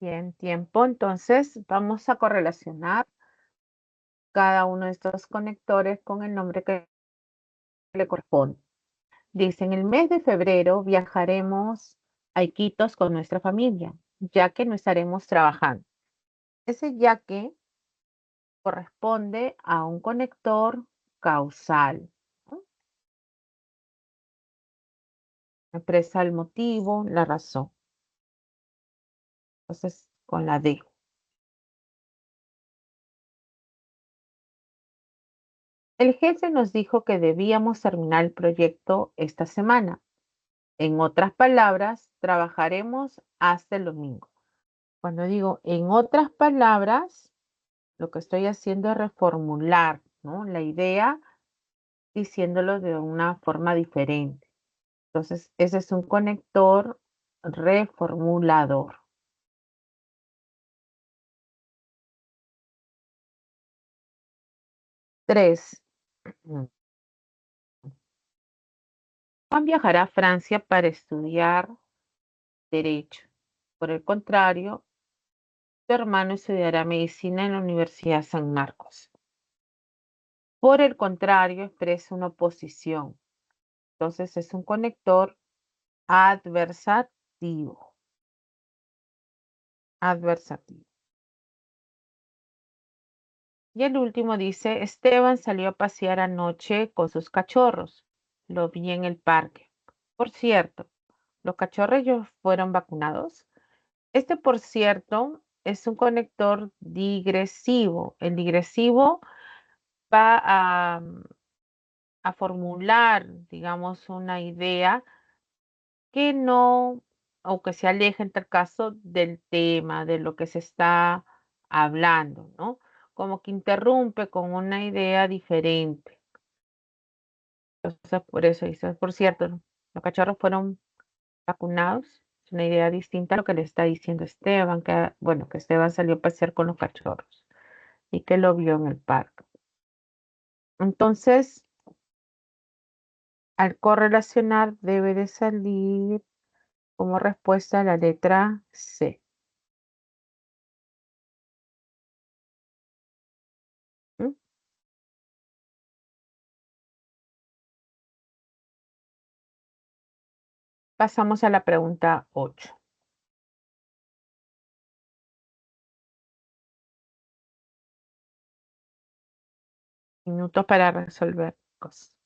Bien, tiempo. Entonces vamos a correlacionar cada uno de estos conectores con el nombre que le corresponde. Dice, en el mes de febrero viajaremos a Iquitos con nuestra familia, ya que no estaremos trabajando. Ese ya que corresponde a un conector causal, ¿no? Expresa el motivo, la razón. Entonces, con la D. El jefe nos dijo que debíamos terminar el proyecto esta semana. En otras palabras, trabajaremos hasta el domingo. Cuando digo en otras palabras, lo que estoy haciendo es reformular, ¿no? La idea diciéndolo de una forma diferente. Entonces, ese es un conector reformulador. 3. Juan viajará a Francia para estudiar derecho. Por el contrario, tu hermano estudiará medicina en la Universidad San Marcos. Por el contrario, expresa una oposición. Entonces es un conector adversativo. Adversativo. Y el último dice, Esteban salió a pasear anoche con sus cachorros. Lo vi en el parque. Por cierto, ¿los cachorros ellos fueron vacunados? Este, por cierto, es un conector digresivo. El digresivo va a formular, digamos, una idea que no, o que se aleja en tal caso del tema, de lo que se está hablando, ¿no? Como que interrumpe con una idea diferente. Entonces, por eso dice, por cierto, ¿no? Los cachorros fueron vacunados. Es una idea distinta a lo que le está diciendo Esteban, que, bueno, que Esteban salió a pasear con los cachorros y que lo vio en el parque. Entonces, al correlacionar debe de salir como respuesta la letra C. ¿M? Pasamos a la pregunta 8. Minutos para resolver cosas.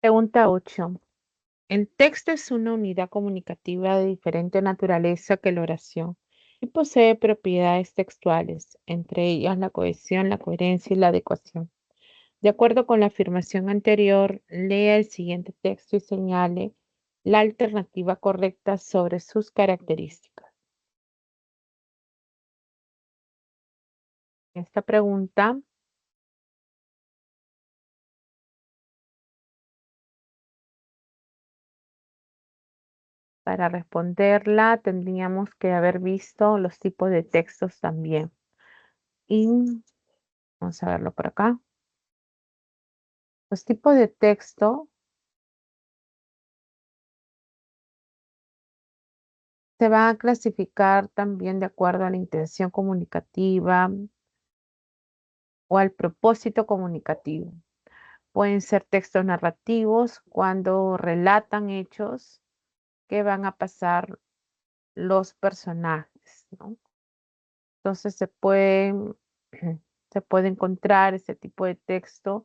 Pregunta 8. El texto es una unidad comunicativa de diferente naturaleza que la oración y posee propiedades textuales, entre ellas la cohesión, la coherencia y la adecuación. De acuerdo con la afirmación anterior, lea el siguiente texto y señale la alternativa correcta sobre sus características. Esta pregunta, para responderla, tendríamos que haber visto los tipos de textos también. Y vamos a verlo por acá. Los tipos de texto se van a clasificar también de acuerdo a la intención comunicativa o al propósito comunicativo. Pueden ser textos narrativos cuando relatan hechos que van a pasar los personajes, ¿no? Entonces se puede encontrar este tipo de texto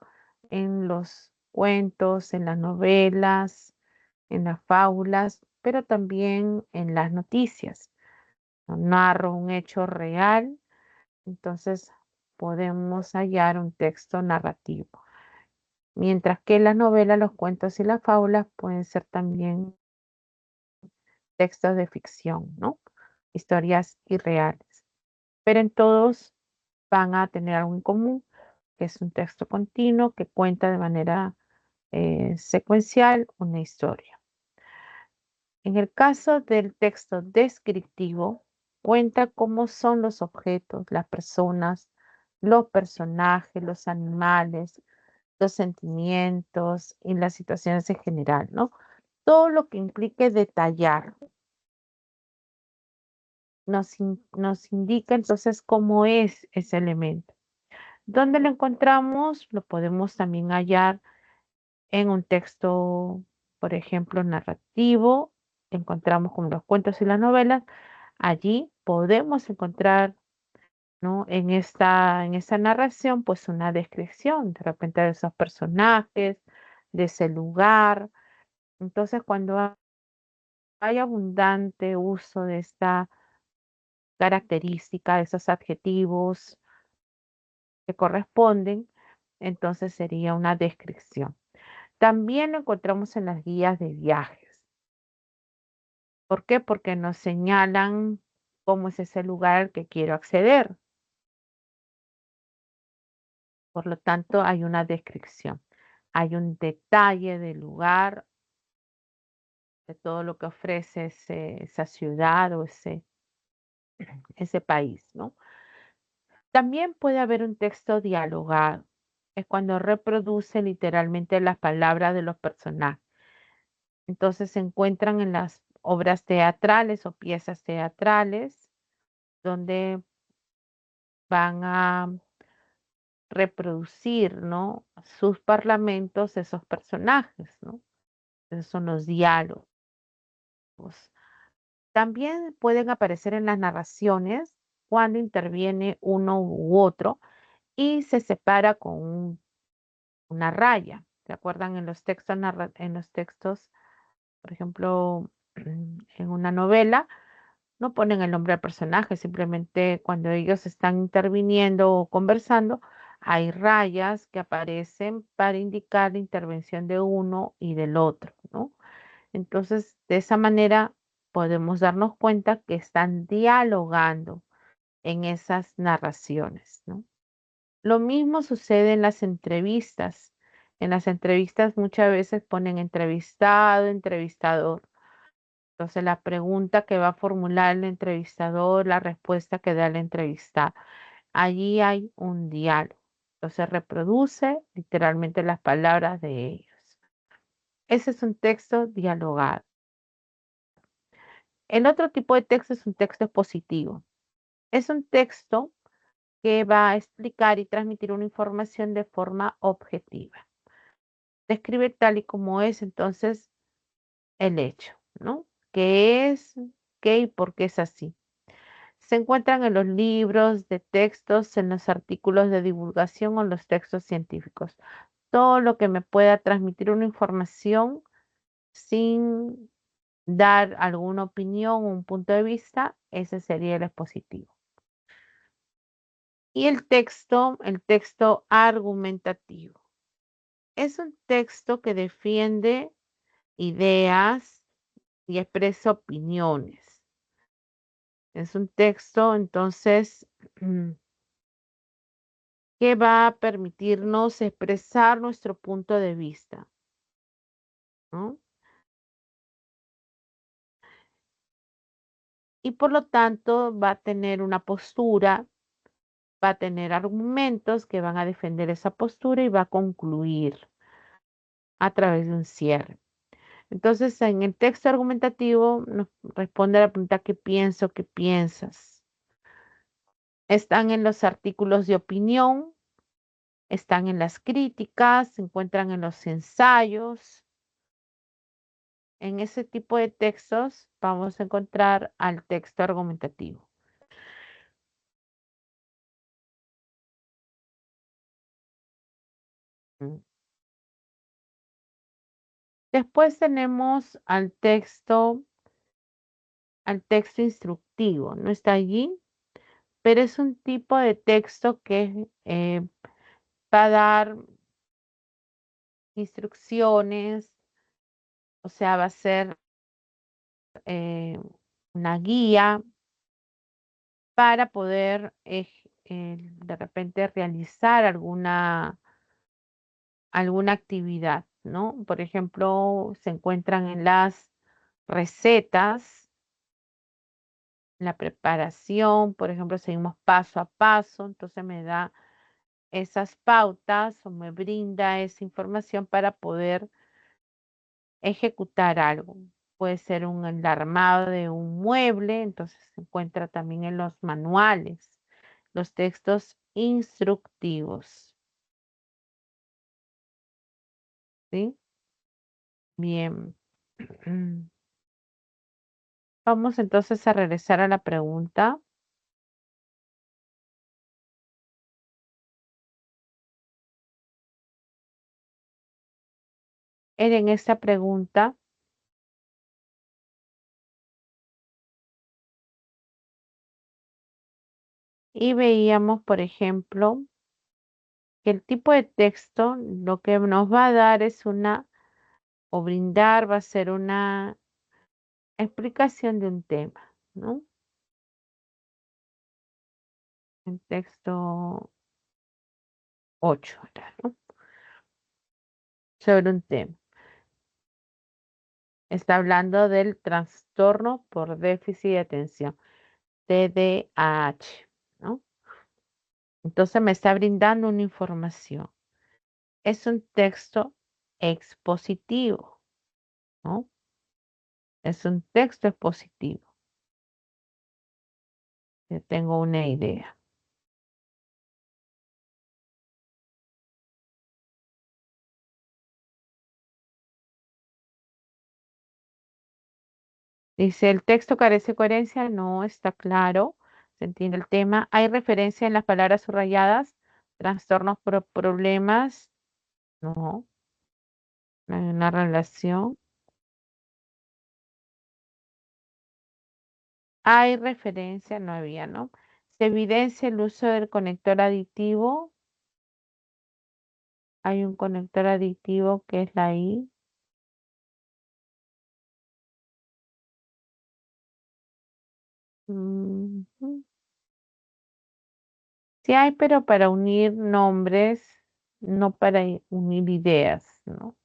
en los cuentos, en las novelas, en las fábulas, pero también en las noticias. Narro un hecho real, entonces podemos hallar un texto narrativo. Mientras que las novelas, los cuentos y las fábulas pueden ser también textos de ficción, ¿no? Historias irreales. Pero en todos van a tener algo en común, que es un texto continuo que cuenta de manera secuencial una historia. En el caso del texto descriptivo, cuenta cómo son los objetos, las personas, los personajes, los animales, los sentimientos y las situaciones en general, ¿no? Todo lo que implique detallar nos indica entonces cómo es ese elemento. ¿Dónde lo encontramos? Lo podemos también hallar en un texto, por ejemplo, narrativo. Encontramos como los cuentos y las novelas. Allí podemos encontrar, ¿no? En esta narración, pues una descripción de repente de esos personajes, de ese lugar. Entonces, cuando hay abundante uso de esta característica, de esos adjetivos que corresponden, entonces sería una descripción. También lo encontramos en las guías de viajes. ¿Por qué? Porque nos señalan cómo es ese lugar al que quiero acceder. Por lo tanto, hay una descripción. Hay un detalle del lugar, de todo lo que ofrece esa ciudad o ese país, ¿no? También puede haber un texto dialogado. Es cuando reproduce literalmente las palabras de los personajes. Entonces se encuentran en las obras teatrales o piezas teatrales donde van a reproducir, ¿no? Sus parlamentos, esos personajes, ¿no? Esos son los diálogos. También pueden aparecer en las narraciones cuando interviene uno u otro y se separa con una raya. ¿Se acuerdan en los textos, en los textos, por ejemplo, en una novela? No ponen el nombre del personaje, simplemente cuando ellos están interviniendo o conversando, hay rayas que aparecen para indicar la intervención de uno y del otro, ¿no? Entonces, de esa manera podemos darnos cuenta que están dialogando en esas narraciones, ¿no? Lo mismo sucede en las entrevistas. En las entrevistas muchas veces ponen entrevistado, entrevistador. Entonces, la pregunta que va a formular el entrevistador, la respuesta que da el entrevistado. Allí hay un diálogo. Entonces, reproduce literalmente las palabras de ellos. Ese es un texto dialogado. El otro tipo de texto es un texto expositivo. Es un texto que va a explicar y transmitir una información de forma objetiva. Describe tal y como es entonces el hecho, ¿no? ¿Qué es? ¿Qué y por qué es así? Se encuentran en los libros de textos, en los artículos de divulgación o en los textos científicos. todo lo que me pueda transmitir una información sin dar alguna opinión o un punto de vista, ese sería el expositivo. Y el texto argumentativo. Es un texto que defiende ideas y expresa opiniones. Es un texto, entonces, que va a permitirnos expresar nuestro punto de vista, ¿no? Y por lo tanto va a tener una postura, va a tener argumentos que van a defender esa postura y va a concluir a través de un cierre. Entonces, en el texto argumentativo nos responde a la pregunta ¿qué pienso? ¿Qué piensas? Están en los artículos de opinión, están en las críticas, se encuentran en los ensayos. En ese tipo de textos vamos a encontrar al texto argumentativo. Mm. Después tenemos al texto instructivo. No está allí, pero es un tipo de texto que va a dar instrucciones, o sea, va a ser eh, una guía para poder de repente realizar alguna actividad, ¿no? Por ejemplo, se encuentran en las recetas, la preparación, por ejemplo, seguimos paso a paso, entonces me da esas pautas o me brinda esa información para poder ejecutar algo. Puede ser el armado de un mueble, entonces se encuentra también en los manuales, los textos instructivos, ¿sí? Bien. Vamos entonces a regresar a la pregunta. En esta pregunta, y veíamos, por ejemplo, que el tipo de texto lo que nos va a dar es o brindar, va a ser una explicación de un tema, ¿no? El texto 8 era, ¿no? Sobre un tema. Está hablando del trastorno por déficit de atención, TDAH, ¿no? Entonces me está brindando una información. Es un texto expositivo, ¿no? Es un texto expositivo. Yo tengo una idea. Dice, el texto carece de coherencia, no está claro, se entiende el tema. Hay referencia en las palabras subrayadas, trastornos por problemas, no, no hay una relación. Hay referencia, no había, ¿no? Se evidencia el uso del conector aditivo. Hay un conector aditivo que es la I. Ujú. Sí hay, pero para unir nombres, no para unir ideas, ¿no?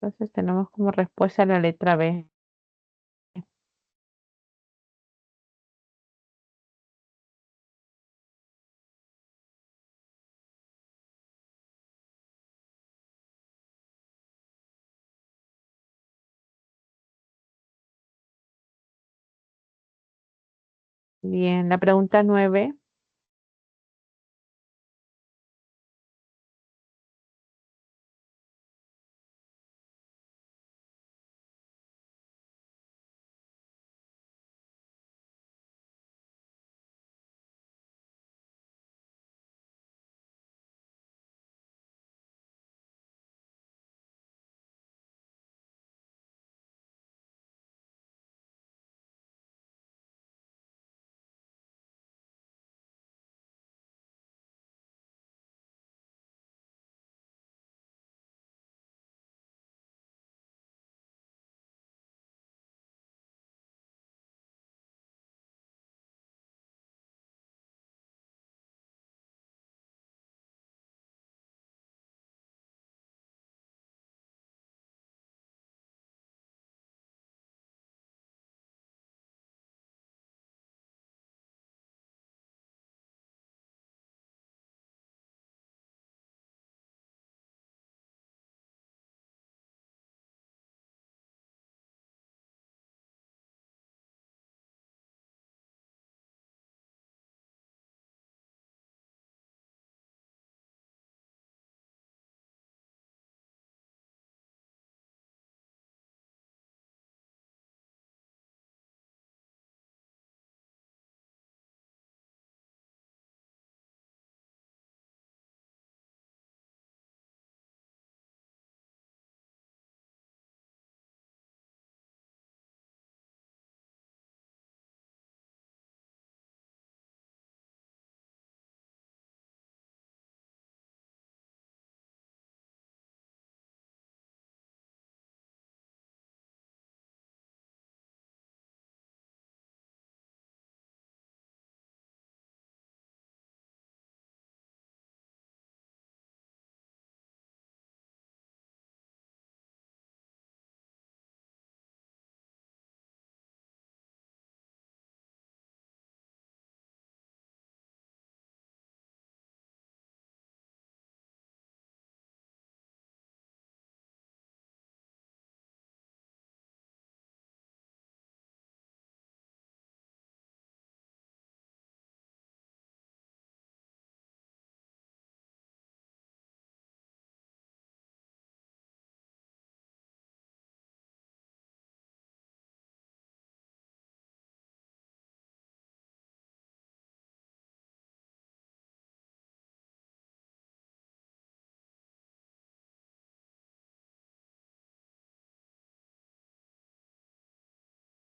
Entonces tenemos como respuesta la letra B. Bien, la pregunta 9.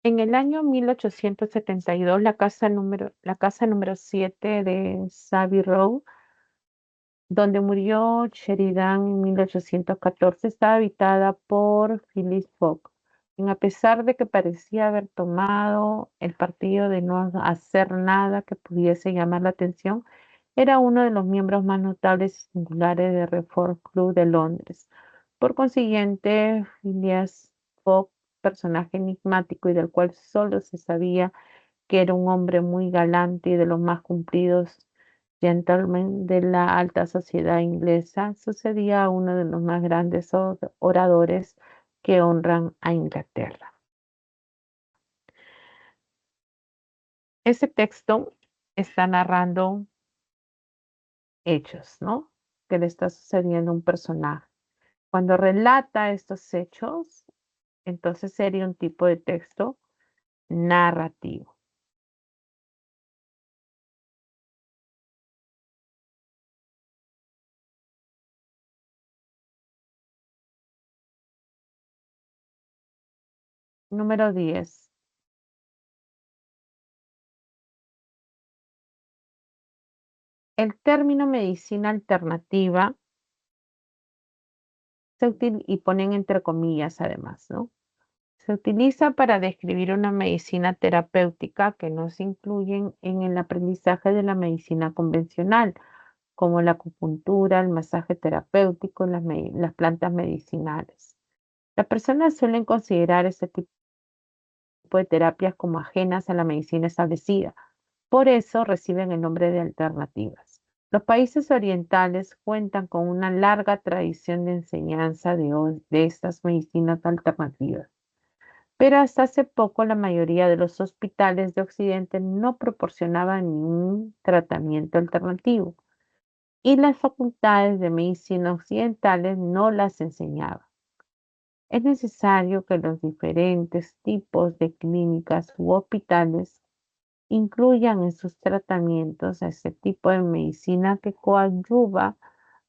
En el año 1872, la casa número 7 de Savile Row, donde murió Sheridan en 1814, estaba habitada por Philip Fogg, quien, a pesar de que parecía haber tomado el partido de no hacer nada que pudiese llamar la atención, era uno de los miembros más notables y singulares del Reform Club de Londres. Por consiguiente, Phileas Fogg, personaje enigmático y del cual solo se sabía que era un hombre muy galante y de los más cumplidos gentlemen de la alta sociedad inglesa, sucedía a uno de los más grandes oradores que honran a Inglaterra. Ese texto está narrando hechos, ¿no? Que le está sucediendo a un personaje. Cuando relata estos hechos, entonces sería un tipo de texto narrativo. Número 10. El término medicina alternativa y ponen entre comillas además, ¿no? Se utiliza para describir una medicina terapéutica que no se incluyen en el aprendizaje de la medicina convencional, como la acupuntura, el masaje terapéutico, las plantas medicinales. Las personas suelen considerar este tipo de terapias como ajenas a la medicina establecida. Por eso reciben el nombre de alternativas. Los países orientales cuentan con una larga tradición de enseñanza de estas medicinas alternativas. Pero hasta hace poco la mayoría de los hospitales de Occidente no proporcionaban ningún tratamiento alternativo y las facultades de medicina occidentales no las enseñaban. Es necesario que los diferentes tipos de clínicas u hospitales incluyan en sus tratamientos a ese tipo de medicina que coadyuva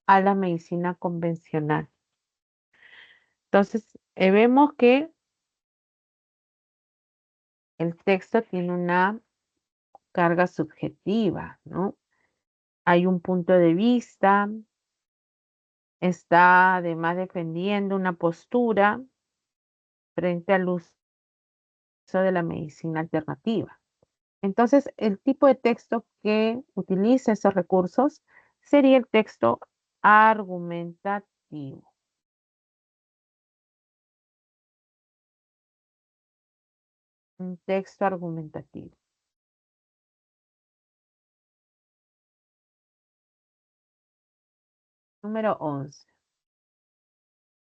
a la medicina convencional. Entonces, vemos que el texto tiene una carga subjetiva, ¿no? Hay un punto de vista, está además defendiendo una postura frente al uso de la medicina alternativa. Entonces, el tipo de texto que utiliza esos recursos sería el texto argumentativo. Un texto argumentativo. Número 11.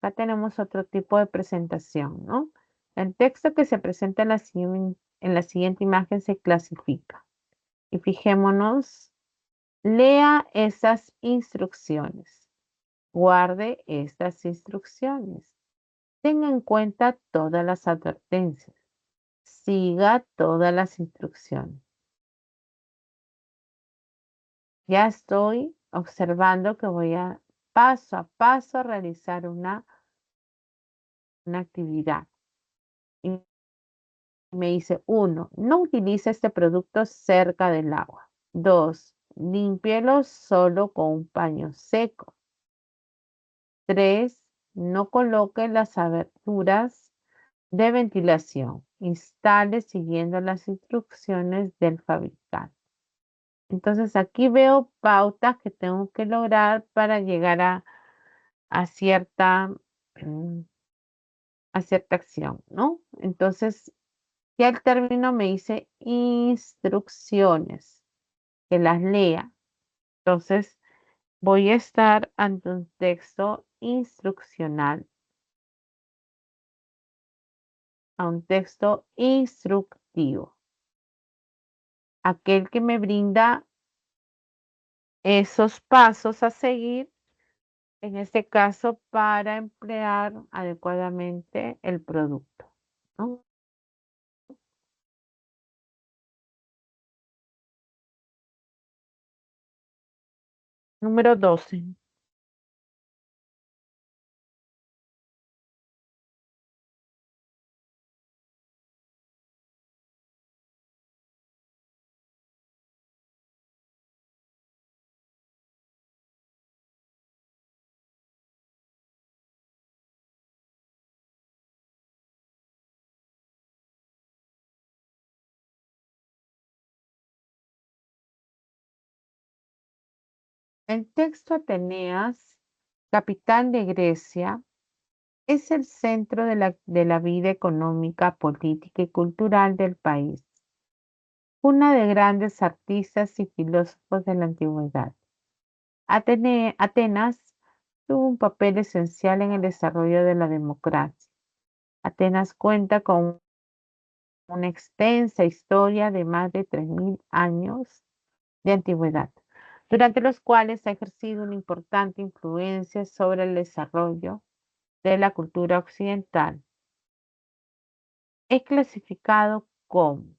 Acá tenemos otro tipo de presentación, ¿no? El texto que se presenta en la siguiente imagen se clasifica. Y fijémonos, lea esas instrucciones. Guarde estas instrucciones. Tenga en cuenta todas las advertencias. Siga todas las instrucciones. Ya estoy observando que voy a paso a paso realizar una actividad. Y me dice, 1, no utilice este producto cerca del agua. 2, límpielo solo con un paño seco. 3, no coloque las aberturas de ventilación. Instale siguiendo las instrucciones del fabricante. Entonces aquí veo pautas que tengo que lograr para llegar a cierta, mm, a cierta acción, ¿no? Entonces, ya el término me dice instrucciones, que las lea. Entonces, voy a estar ante un texto instruccional, a un texto instructivo, aquel que me brinda esos pasos a seguir, en este caso, para emplear adecuadamente el producto, ¿no? Número 12. El texto Ateneas, capital de Grecia, es el centro de la vida económica, política y cultural del país, una de grandes artistas y filósofos de la antigüedad. Atenas tuvo un papel esencial en el desarrollo de la democracia. Atenas cuenta con una extensa historia de más de 3.000 años de antigüedad, durante los cuales ha ejercido una importante influencia sobre el desarrollo de la cultura occidental. Es clasificado como,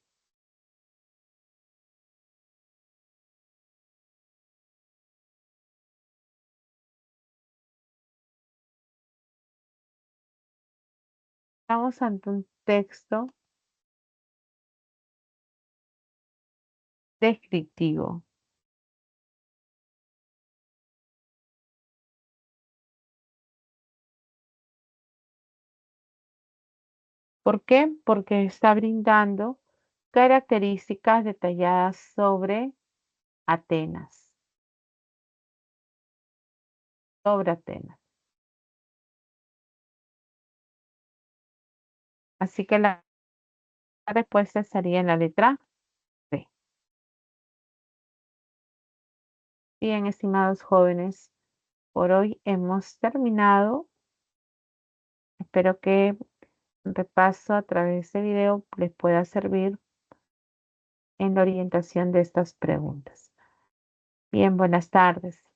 estamos ante un texto descriptivo. ¿Por qué? Porque está brindando características detalladas sobre Atenas, sobre Atenas. Así que la respuesta estaría en la letra B. Bien, estimados jóvenes, por hoy hemos terminado. Espero que un repaso a través de este video les pueda servir en la orientación de estas preguntas. Bien, buenas tardes.